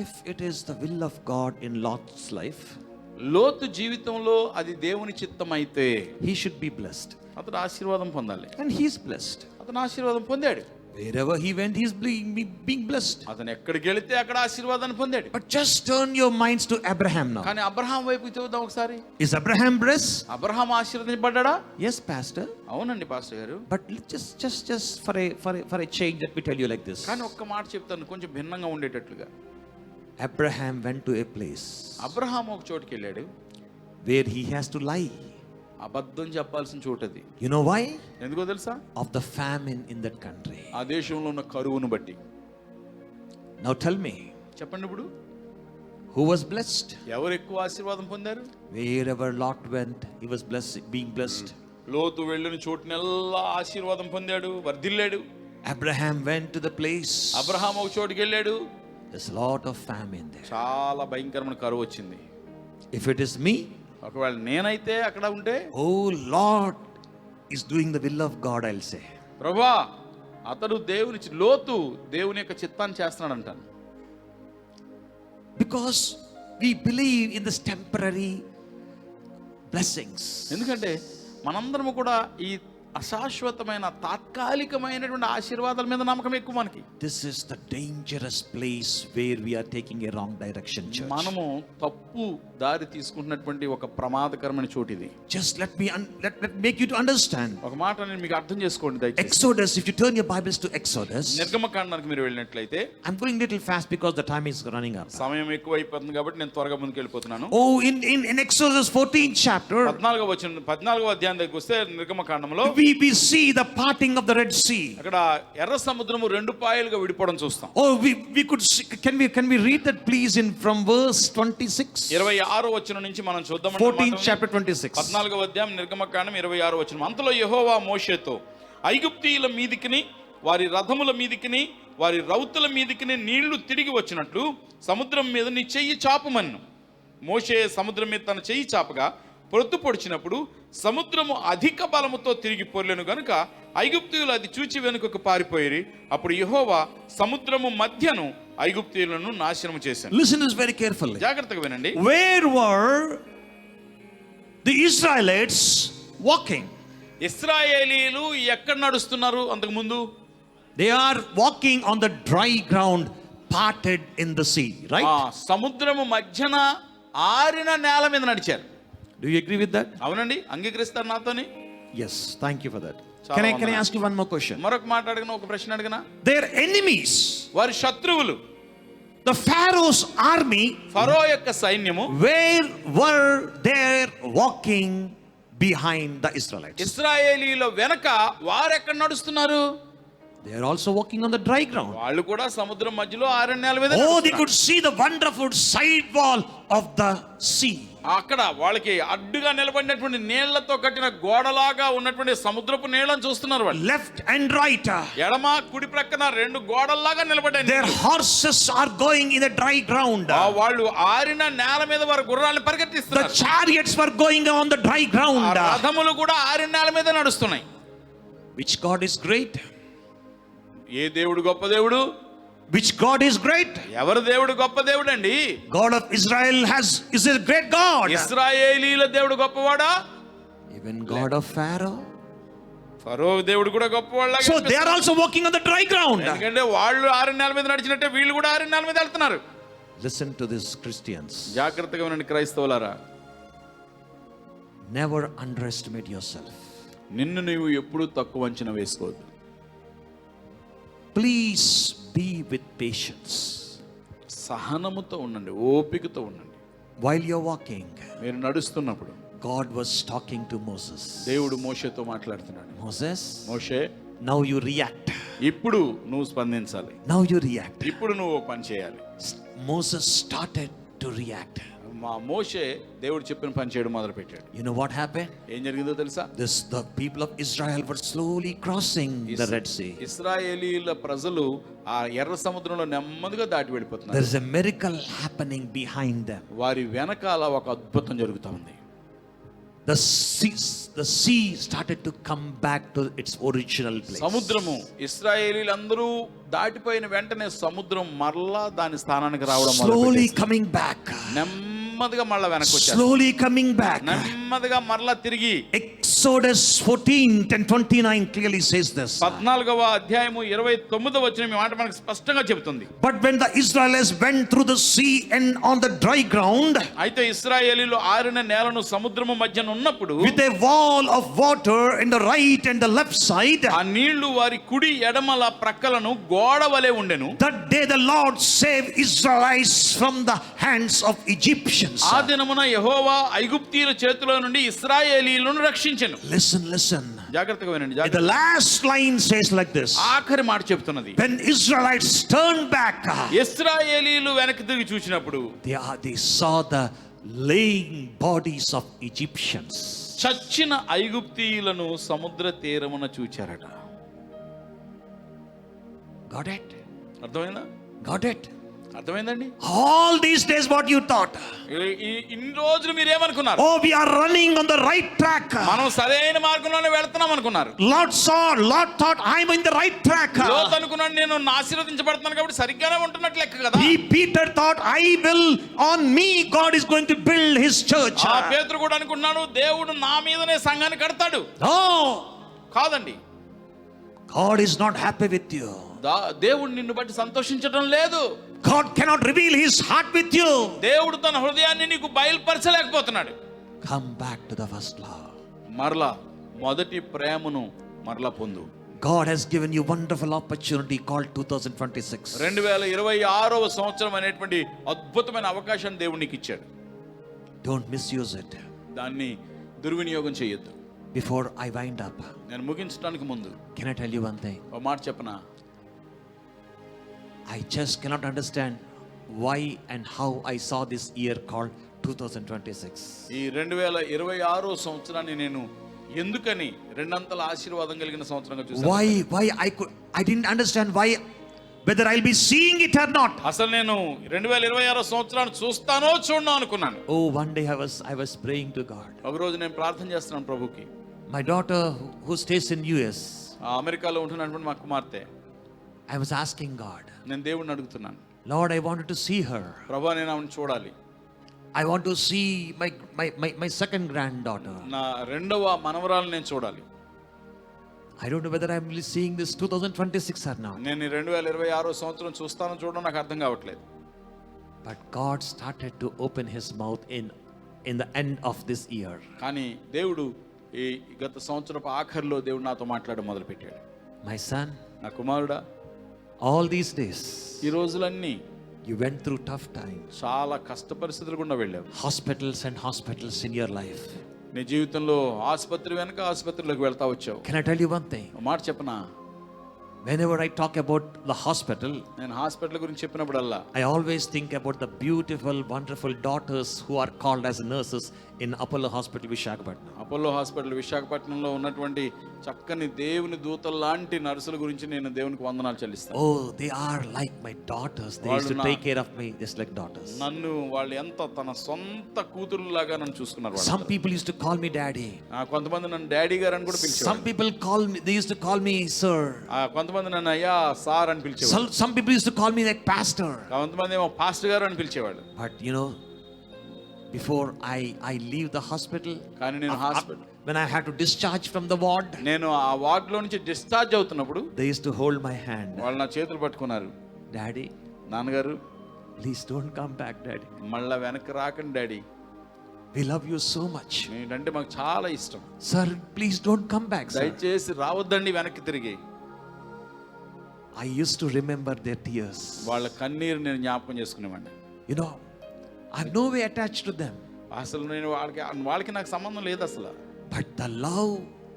If it is the will of God in Lot's life, లోతు జీవితంలో అది దేవుని చిత్తం అయితే he should be blessed. అతడు ఆశీర్వాదం పొందాలి. And he is blessed. అతను ఆశీర్వాదం పొందాడు. Wherever he went, he is being blessed. అతను ఎక్కడికి వెళితే అక్కడ ఆశీర్వాదాన్ని పొందాడు. But just turn your minds to Abraham now. కానీ అబ్రహాం వైపు చూద్దాం ఒకసారి. Is Abraham blessed? అబ్రహాం ఆశీర్వదించబడ్డాడా? Yes, pastor. అవునండి పాస్టర్ గారు. But just for a change, let me tell you like this. కానీ ఒక్క మాట చెప్తాను, కొంచెం భిన్నంగా ఉండేటట్లుగా. Abraham went to a place Abraham ఒక చోటుకి వెళ్ళాడు where he has to lie. అబద్ధం చెప్పాల్సిన చోటది. You know why? ఎందుకో తెలుసా? Of the famine in that country. ఆ దేశంలో ఉన్న కరువును బట్టి. Now tell me, చెప్పండి ఇప్పుడు, who was blessed? ఎవరు ఎక్కువ ఆశీర్వాదం పొందారు? Wherever Lot went, he was being blessed. లోతు వెళ్ళిన చోటునెల్లా ఆశీర్వాదం పొందాడు, వర్ధిల్లాడు. Abraham went to the place. Abraham ఒక చోటుకి వెళ్ళాడు, there's a lot of famine there. చాలా భయంకరమైన కరువు వచ్చింది. If it is me, ఒకవేళ నేనైతే అక్కడ ఉంటే, Oh Lord is doing the will of God, I'll say. ప్రభువా అతడు లోతు దేవుని యొక్క చిత్తాన్ని చేస్తున్నాడు అంటాను. Because we believe in this temporary blessings. ఎందుకంటే మనందరము కూడా ఈ అశాశ్వతమైన తాత్కాలికమైనటువంటి ఆశీర్వాదాల మీద నమ్మకం ఎక్కువ మనకి. This is the dangerous place where we are taking a wrong direction, church. మనము తప్పు దారి తీసుకుంటున్నటువంటి ఒక ప్రమాదకరమైన చోటు ఇది. Just let me make you to understand. ఒక మాట నేను మీకు అర్థం చేసుకోండి దయచేసి. Exodus, if you turn your Bibles to Exodus. నిర్గమకాండానికి మీరు వెళ్ళినట్లయితే, I'm going little fast because the time is running up. సమయం ఎక్కువ అయిపోతుంది కాబట్టి నేను త్వరగా ముందుకు వెళ్ళిపోతున్నాను. Oh, in Exodus 14th chapter, 14వ అధ్యాయం దగ్గరికి వస్తే నిర్గమకాండంలో we see the parting of the Red Sea. అక్కడ ఎర్ర సముద్రము రెండు పాయలుగా విడిపోవడం చూస్తాం. Oh, we could see, can we read that please in from verse 26? 26వ వచనం నుంచి మనం చూద్దాం. 14th chapter 26. 14వ అధ్యాయం నిర్గమకాండం 26వ వచనం. అంతలో యెహోవా మోషేతో, ఐగుప్తీయుల మీదికిని వారి రథముల మీదికిని వారి రౌతుల మీదికిని నీళ్లు తిరిగి వచ్చినట్లు సముద్రం మీద నీ చెయ్యి చాపమన్ను. మోషే సముద్రం మీద తన చెయ్యి చాపగా పొద్దు పొడిచినప్పుడు సముద్రము అధిక బలముతో తిరిగి పొర్లెను గనుక ఐగుప్తీయులు అది చూచి వెనుకకు పారిపోయి, అప్పుడు యెహోవా సముద్రము మధ్యను ఐగుప్తీయులను నాశనం చేశాను. Listen this very carefully. జాగ్రత్తగా వినండి. Where were the Israelites walking? ఇశ్రాయేలీయులు ఎక్కడ నడుస్తున్నారు అంతకు ముందు? They are walking on the dry ground parted in the sea, right? సముద్రము మధ్యన ఆరిన నేల మీద నడిచారు. Do you agree with that? అవునండి, అంగీకరిస్తారు నాతోని? Yes, thank you for that. Can I ask you one more question? మరొక మాట అడగనా, ఒక ప్రశ్న అడగనా? Their enemies, వారి శత్రువులు, the Pharaoh's army, ఫరో యొక్క సైన్యము, where were they walking behind the Israelites? ఇశ్రాయేలీయుల వెనక వారు ఎక్కడ నడుస్తున్నారు? They are also walking on the dry ground. వాళ్ళు కూడా సముద్రం మధ్యలో ఆరిన నేల మీద Oh, they నడుస్తున్నారు. could see the wonderful side wall of the sea. అక్కడ వాళ్ళకి అడ్డుగా నిలబడినటువంటి నీళ్లతో కట్టిన గోడలాగా ఉన్నటువంటి సముద్రపు నీళ్లను చూస్తున్నారు వాళ్ళు. Left and right. ఎడమ కుడి ప్రక్కన రెండు గోడల్లాగా నిలబడ్డాయి. Their horses are going in the dry ground. వాళ్ళు ఆరిన నేల మీద వారి గుర్రాలను The పరిగెత్తిస్తున్నారు. chariots were going on the dry ఆ ground. రథములు కూడా ఆరిన నేల మీద నడుస్తున్నాయి. Which God is great? ఏ దేవుడు గొప్ప దేవుడు? Which God is great? ఎవరు దేవుడు గొప్ప దేవుడు అండి? God of Israel is a great God. ఇశ్రాయేలీల దేవుడు గొప్పవాడా? Even God of Pharaoh. ఫరో దేవుడు కూడా గొప్పవాళ్ళ. So they are also walking on the dry ground. ఎందుకంటే వాళ్ళు ఆరిన నేల మీద నడిచినట్టే వీళ్ళు కూడా ఆరిన నేల మీద వెళ్తున్నారు. Listen to this, Christians. జాగ్రత్తగా ఉండండి క్రైస్తవులారా. Never underestimate yourself. నిన్ను నీవు ఎప్పుడూ తక్కువ అంచనా వేసుకోవద్దు. Please be with patience. సహనముతో ఉండండి, ఓపికతో ఉండండి. While you're walking, మీరు నడుస్తున్నప్పుడు God was talking to Moses. దేవుడు మోషేతో మాట్లాడుతున్నాడు. Moses, Moshe, now you react. ఇప్పుడు నువ్వు స్పందించాలి. Now you react. ఇప్పుడు నువ్వు ఒక పని చేయాలి. Moses started to react. మా మోషే దేవుడు చెప్పిన పని చేయడం మొదలు పెట్టాడు. You know what happened? ఏం జరిగిందో తెలుసా? The people of Israel were slowly crossing the Red Sea. ఇశ్రాయేలీల ప్రజలు ఆ ఎర్ర సముద్రంలో నెమ్మదిగా దాటి వెళ్ళిపోతున్నారు. There is a miracle happening behind them. వారి వెనకాల ఒక అద్భుతం జరుగుతా ఉంది. The sea started to come back to its original place. సముద్రము ఇశ్రాయేలీలందరూ దాటిపోయిన వెంటనే సముద్రం మరలా దాని స్థానానికి రావడం slowly coming back. నెమ్మదిగా మరలా వెనక్కి వచ్చేది. Slowly coming back. నెమ్మదిగా మరలా తిరిగి. Exodus 14:29 clearly says this. 14వ అధ్యాయము 29వ వచనం ఈ మాట మనకు స్పష్టంగా చెబుతుంది. But when the Israelites went through the sea and on the dry ground, అయితే ఇశ్రాయేలీలు ఆరిన నేలను సముద్రము మధ్యన ఉన్నప్పుడు with a wall of water in the right and the left side, ఆ నీళ్లు వారి కుడి ఎడమల ప్రక్కలను గోడ వలె ఉండెను. that day the Lord saved Israelites from the hands of Egyptians. ఆ దినమున యెహోవా ఐగుప్తీయుల చేతిలో నుండి ఇశ్రాయేలీయులను రక్షించెను. Listen. జాగ్రత్తగా వినండి. The last line says like this. ఆఖరి మాట చెప్తున్నది. When Israelites turned back, ఇశ్రాయేలీయులు వెనక్కి తిరిగి చూసినప్పుడు they saw the laying bodies of Egyptians. చచ్చిన ఐగుప్తీయులను సముద్ర తీరమున చూచారట. Got it? అర్థమైందా? Got it? అర్థమైందండి? All these days what you thought? ఇన్ని రోజులు మీరేమనుకున్నారు? Oh, we are running on the right track. మనం సరైన మార్గంలోనే వెళ్తున్నాం అనుకున్నారు. Lot thought I'm in the right track. లోతు అనుకున్నాడు నేను ఆశీర్వదించబడుతున్నాను కాబట్టి సరిగ్గానే ఉంటున్నట్లు లెక్క కదా. Peter thought on me God is going to build his church. ఆ పేతురు కూడా అనుకున్నాడు దేవుడు నా మీదనే సంఘాన్ని కడతాడు. No. కాదండి. God is not happy with you. దేవుడు నిన్ను బట్టి సంతోషించడం లేదు. God cannot reveal his heart with you. దేవుడు తన హృదయాన్ని నీకు బయలుపరచలేకపోతున్నాడు. Come back to the first love. మరలా మొదటి ప్రేమను మరలా పొందు. God has given you wonderful opportunity called 2026. 2026వ సంవత్సరం అనేటువంటి అద్భుతమైన అవకాశాన్ని దేవుడు నీకు ఇచ్చాడు. Don't misuse it. దాన్ని దుర్వినియోగం చేయొద్దు. Before I wind up, నేను ముగించడానికి ముందు can I tell you one thing? ఒక మాట చెప్పనా? I just cannot understand why and how I saw this year called 2026. ఈ 2026వ సంవత్సరాన్ని నేను ఎందుకని రెండంతల ఆశీర్వాదం కలిగిన సంవత్సరంగా చూశాను. Why I didn't understand why, whether I'll be seeing it or not. అసలు నేను 2026వ సంవత్సరాన్ని చూస్తానో చూడనో అనుకున్నాను. Oh, one day I was praying to God. ఒక రోజు నేను ప్రార్థన చేస్తున్నాను ప్రభుకి. My daughter who stays in US, అమెరికాలో ఉంటున్నటువంటి మా కుమార్తె, I was asking God, నేను దేవుడిని అడుగుతున్నాను, Lord, I wanted to see her. ప్రభువా నేను ఆమెను చూడాలి. I want to see my second granddaughter. నా రెండవ మనవరాలు నేను చూడాలి. I don't know whether I'm seeing this 2026 or not. నేను 2026వ సంవత్సరం చూస్తానో చూడనో నాకు అర్థం కావట్లేదు. But God started to open his mouth in the end of this year. కానీ దేవుడు ఈ గత సంవత్సరపు ఆఖరిలో దేవుడు నాతో మాట్లాడడం మొదలుపెట్టాడు. My son, నా కుమారుడా, all these days ఈ రోజులన్నీ you went through tough times, చాలా కష్ట పరిస్థితులు గుండా వెళ్ళావు. hospitals and hospitals in your life. నీ జీవితంలో ఆసుపత్రి వెనక ఆసుపత్రిలోకి వెళ్తా వచ్చావు. Can I tell you one thing? ఒక మాట చెప్పనా? Whenever I talk about the hospital, నేను హాస్పిటల్ గురించి చెప్పినప్పుడల్లా I always think about the beautiful, wonderful daughters who are called as nurses in Apollo Hospital, Visakhapatnam. Apollo hospital విశాఖపట్నంలో ఉన్నటువంటి చక్కని దేవుని దూతల లాంటి నర్సుల గురించి నేను దేవునికి వందనాలు చెల్లిస్తాను. Oh, they are like my daughters. They used to take care of me just like daughters. నన్ను వాళ్ళు ఎంత తన సొంత కూతురులాగా నన్ను చూసుకున్నారు. Some people used to call me daddy. కొంతమంది నన్ను డాడీ గారు అని కూడా పిలిచేవారు. Some people they used to call me sir. కొంతమంది నన్ను అయ్యా సార్ అని పిలిచేవారు. Some people used to call me like pastor. కొంతమంది ఏమో పాస్టర్ గారు అని పిలిచేవాళ్ళు. But you know, before I leave the hospital, కానీ నేను hospital when I had to discharge from the ward, నేను ఆ వార్డ్ లో నుంచి డిశ్చార్జ్ అవుతున్నప్పుడు they used to hold my hand. వాళ్ళు నా చేతులు పట్టుకున్నారు. Daddy, నాన్నగారు, please don't come back, daddy. మళ్ళా వెనక్కి రాకండి daddy, We love you so much. మీరంటే మాకు చాలా ఇష్టం. Sir, please don't come back, sir. దయచేసి రావద్దండి వెనక్కి తిరిగి. I used to remember their tears. వాళ్ళ కన్నీరు నేను జ్ఞాపకం చేసుకునేవాడిని. You know, I'm no way attached to them. అసలు నేను వాళ్ళకి నాకు సంబంధం లేదు అసలు. But the love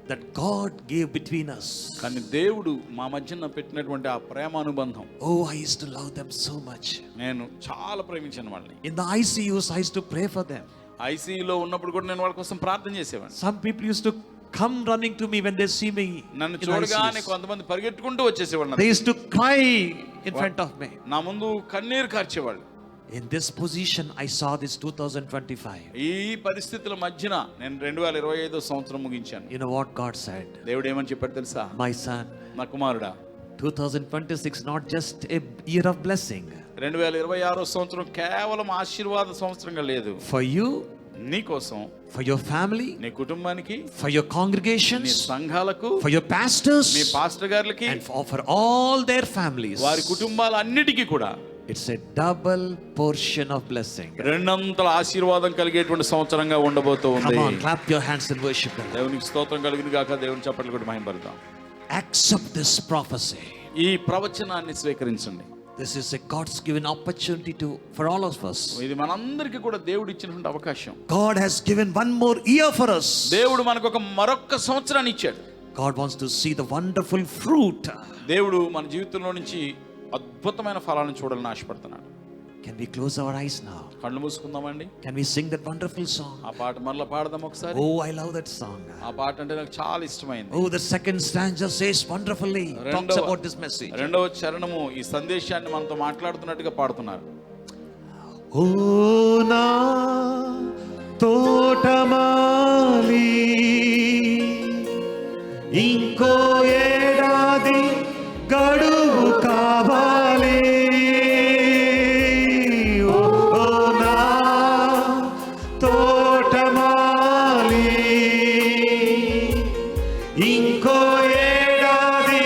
that God gave between us. కానీ దేవుడు మా మధ్యన పెట్టినటువంటి ఆ ప్రేమ అనుబంధం. Oh, I used to love them so much. నేను చాలా ప్రేమించాను వాళ్ళని. In the ICUs, I used to pray for them. ఐసీయూలో ఉన్నప్పుడు కూడా నేను వాళ్ళ కోసం ప్రార్థన చేసేవాడిని. Some people used to come running to me when they see me. నన్ను చూడగానే కొంతమంది పరిగెట్టుకుంటూ వచ్చేసేవాళ్ళు. They used to cry in front of me. నా ముందు కన్నీరు కార్చేవాళ్ళు. In this position, I saw this 2025. ఈ పరిస్థితుల మధ్యన నేను 2025 సంవత్సరం ముగించాను. You know what God said? దేవుడు ఏమని చెప్పాడు తెలుసా? My son, నా కుమారుడా, 2026 not just a year of blessing. 2026 సంవత్సరం కేవలం ఆశీర్వాద సంవత్సరంగా లేదు. For you, నీ కోసం, for your family, నీ కుటుంబానికి, for your నీ congregations, సంఘాలకు, for your pastors, me pastor గారికి, and for all their families. వారి కుటుంబాలన్నిటికీ కూడా It's a double portion of blessing. రెండంతల ఆశీర్వాదం కలిగేటువంటి సంవత్సరంగా ఉండబోతోంది. Come on, clap your hands and worship Him. దేవునికి స్తోత్రం కలుగును గాక. దేవుని చప్పట్లు కొట్టి మహిమపడదాం. Accept this prophecy. ఈ ప్రవచనాన్ని స్వీకరించండి. This is a God's given opportunity for all of us. ఇది మనందరికీ కూడా దేవుడు ఇచ్చినటువంటి అవకాశం. God has given one more year for us. దేవుడు మనకు మరొక సంవత్సరాన్ని ఇచ్చాడు. God wants to see the wonderful fruit. దేవుడు మన జీవితంలో నుంచి అద్భుతమైన ఫలాలను చూడాలని ఆశపడుతున్నాడు. Can we close our eyes now? కళ్ళు మూసుకుందామండి. Can we sing that wonderful song? ఆ పాట మరలా పాడదాం ఒకసారి. Oh, I love that song. ఆ పాట అంటే నాకు చాలా ఇష్టమైంది. Oh, the second stanza says wonderfully, talks about this message. రెండవ చరణము ఈ సందేశాన్ని మనతో మాట్లాడుతున్నట్టుగా పాడుతున్నారు. Oh, na తోటమాలి ఇంకో ఏడాది గడువు కావాలి. ఇంకో ఏడాది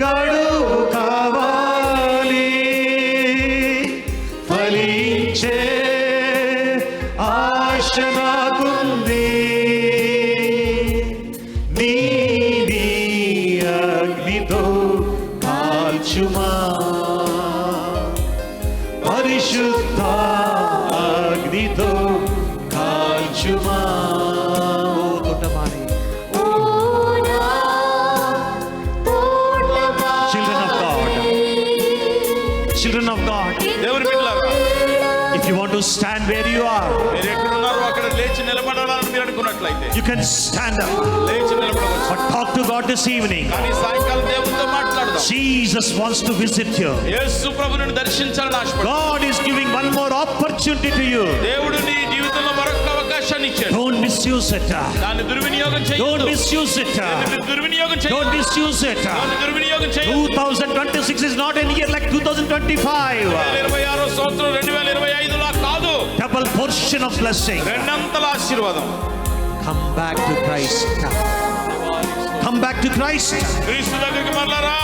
గడువు కావాలి. ఫలించే ఆశ నాకుంది. నీ అగ్నితో కాల్చుమా, పరిశుద్ధ అగ్నితో కాల్చుమా. Children of God, దేవుని బిడ్డలారా, if you want to stand where you are, మీరు ఎక్కడ ఉన్నారో అక్కడ లేచి నిలబడాలని మీరు అనుకున్నట్లయితే you can stand up. లేచి నిలబడవచ్చు. But talk to God this evening. కానీ సాయంకాలం దేవునితో మాట్లాడదాం. Jesus wants to visit you. యేసు ప్రభువుని దర్శించాలని ఆశపడు. God is giving one more opportunity to you. దేవుడు నీ జీవితంలో మరొక అవకాశాన్ని ఇచ్చాడు. Don't misuse it. దాన్ని దుర్వినియోగం Don't చేయొద్దు. misuse it. దుర్వినియోగం చేయొద్దు. Don't misuse it. దాన్ని దుర్వినియోగం చేయొద్దు. 2026 is not a year like 2025. 2026 సంవత్సరం 2025 లా కాదు. Double portion of blessing. రెండంతల ఆశీర్వాదం. Come back to Christ. Come back to Christ. క్రీస్తు దగ్గరికి మరలరా.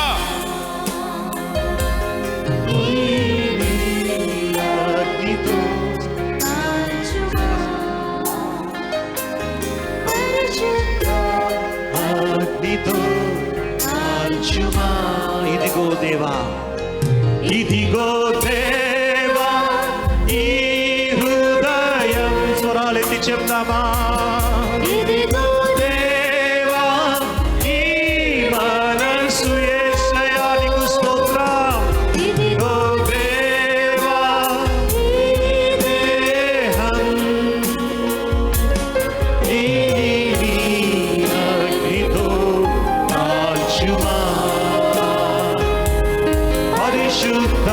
ఇదిగో దేవా, ఇదిగో దేవా, ఈ హృదయం. స్వరాలెత్తి చెప్తామా? ఇదిగో దేవా, ఈ మనసు యేసయ్యా నీకు స్తోత్రం. ఇదిగో దేవా, ఈ దేహం, ఈ అగ్నితో కాల్చుమా, పరిశుద్ధ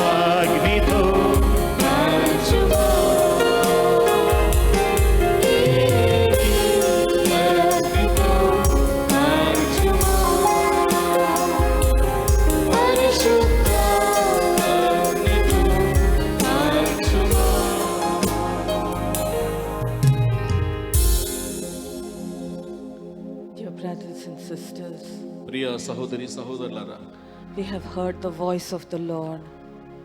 అగ్నితో కాల్చుమా. Dear brothers and sisters, ప్రియ సహోదరి సహోదరులారా, we have heard the voice of the Lord.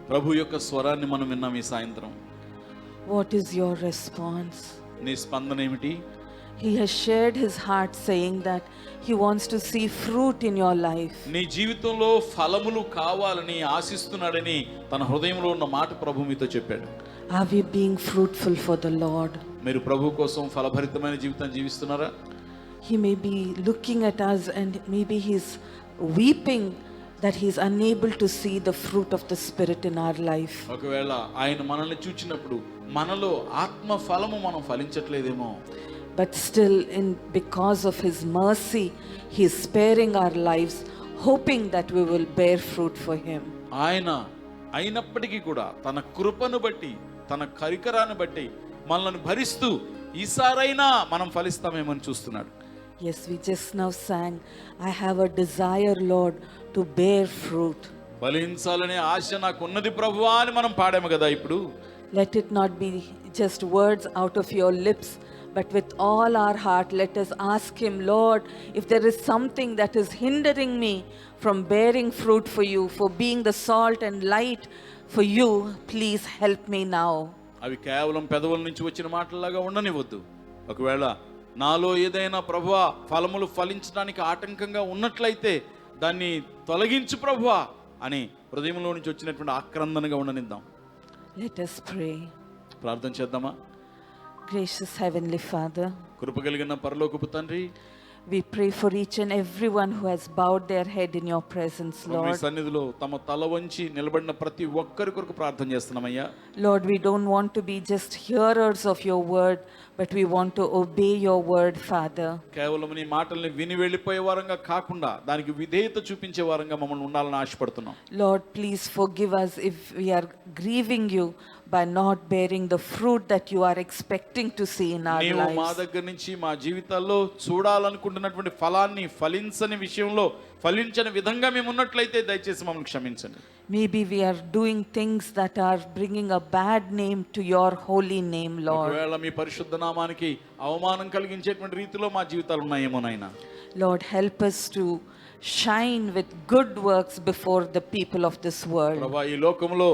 ప్రభు యొక్క స్వరాన్ని మనం విన్నాం ఈ సాయంత్రం. What is your response? నీ స్పందన ఏమిటి? He has shared his heart saying that he wants to see fruit in your life. నీ జీవితంలో ఫలములు కావాలని ఆశిస్తున్నాడని తన హృదయంలో ఉన్న మాట ప్రభు మీతో చెప్పాడు. Are we being fruitful for the Lord? మీరు ప్రభు కోసం ఫలభరితమైన జీవితం జీవిస్తున్నారా? He may be looking at us and maybe he's weeping that he's unable to see the fruit of the Spirit in our life. ఒకవేళ ఆయన మనల్ని చూచినప్పుడు మనలో ఆత్మ ఫలము మనం ఫలించట్లేదేమో. But still, because of his mercy, he is sparing our lives, hoping that we will bear fruit for him. ఆయన అయినప్పటికీ కూడా తన కృపను బట్టి, తన కరికరాన్ని బట్టి మనల్ని భరిస్తూ ఈసారైనా మనం ఫలిస్తామేమో అని చూస్తున్నాడు. Yes, we just now sang, I have a desire, Lord, to bear fruit. ఫలించాలనే ఆశ నాకు ఉన్నది ప్రభువా అని మనం పాడాము కదా ఇప్పుడు. Let it not be just words out of your lips, but with all our heart, let us ask him, Lord, if there is something that is hindering me from bearing fruit for you, for being the salt and light for you, please help me now. అవి కేవలం పెదవుల నుంచి వచ్చిన మాటలాగా ఉండనివ్వద్దు. ఒకవేళ నాలో ఏదైనా ప్రభువా ఫలములు ఫలించడానికి ఆటంకంగా ఉన్నట్లయితే దాన్ని తొలగించు ప్రభువా అని హృదయంలో నుంచి వచ్చినటువంటి ఆక్రందనగా ఉండనిద్దాం. Let us pray. ప్రార్థన చేద్దామా? Gracious Heavenly Father, కృప కలిగిన పరలోకపు తండ్రి, We pray for each and everyone who has bowed their head in your presence, me Lord. సన్నిధిలో తమ తల వంచి నిలబడిన ప్రతి ఒక్కరి కొరకు ప్రార్థన చేస్తున్నామయ్యా. Lord, we don't want to be just hearers of your word, but we want to obey your word, Father. కేవలం నీ మాటల్ని విని వెళ్ళిపోయే వారంగా కాకుండా దానికి విధేయత చూపించే వారంగా మమ్మల్ని ఉండాలని ఆశపడుతున్నాం. Lord, please forgive us if we are grieving you by not bearing the fruit that you are expecting to see in our నీవు మా lives. దగ్గర నుంచి మా జీవితాల్లో చూడాలనుకుంటున్నటువంటి ఫలాన్ని ఫలించని విషయంలో ఫలించని విధంగా మేము ఉన్నట్లయితే దయచేసి మమ్మల్ని క్షమించండి. Maybe we are doing things that are bringing a bad name to your holy name, Lord. ఒకవేళ మీ పరిశుద్ధ నామానికి అవమానం కలిగించేటువంటి రీతిలో మా జీవితాలు ఉన్నాయేమో నాయనా. Lord, help us to shine with good works before the people of this world. ప్రభువా, ఈ లోకములో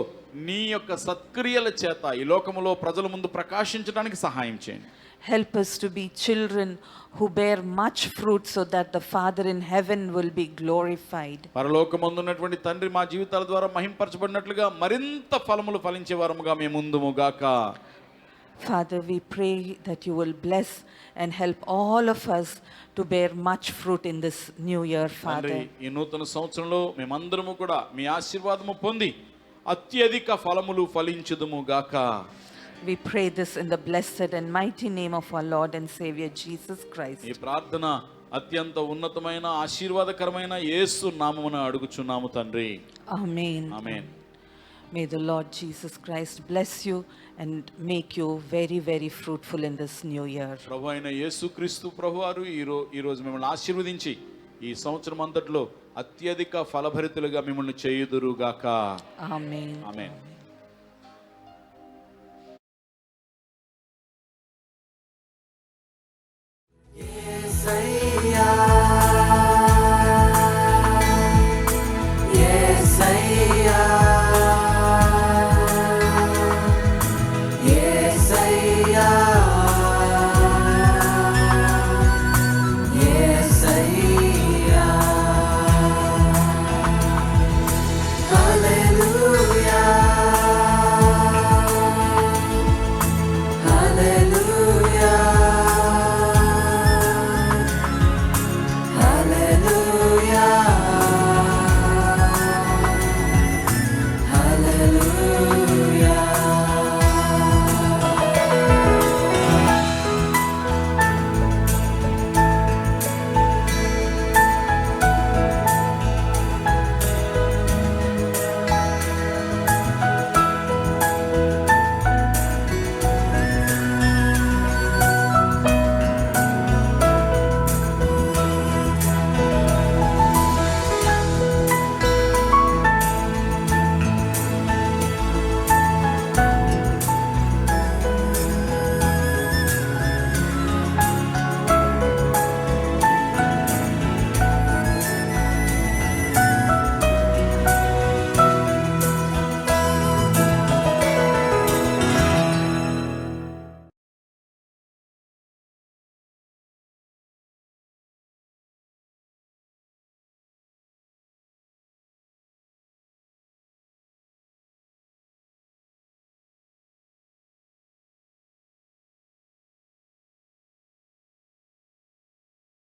నీ యొక్క సత్క్రియల చేత ఈ లోకములో ప్రజల ముందు ప్రకాశించడానికి సహాయం చేయండి. Help us to be children who bear much fruit so that the Father in heaven will be glorified. పరలోకమందున్నటువంటి తండ్రి మా జీవితాల ద్వారా మహింపరచబడినట్లుగా మరింత ఫలములు ఫలించే వారముగా మేము ముందుము గాక. Father, we pray that you will bless and help all of us to bear much fruit in this new year, తండ్రి, Father. ఈ నూతన సంవత్సరంలో మేమందరము కూడా మీ ఆశీర్వాదము పొంది అత్యధిక ఫలములు ఫలించుదుము గాక. We pray this in the blessed and mighty name of our Lord and Savior Jesus Christ. ఈ ప్రార్థన అత్యంత ఉన్నతమైన ఆశీర్వాదకరమైన యేసు నామమున అడుగుచున్నాము తండ్రి. Amen. Amen. May the Lord Jesus Christ bless you and make you very, very fruitful in this new year. ప్రభు అయిన యేసుక్రీస్తు ప్రభువారు ఈ రోజు మిమ్మల్ని ఆశీర్వదించి ఈ సంవత్సరం అంతట్లో అత్యధిక ఫలభరితులుగా మిమ్మల్ని చేయుదురుగాక. Amen. Amen. Yes, I am.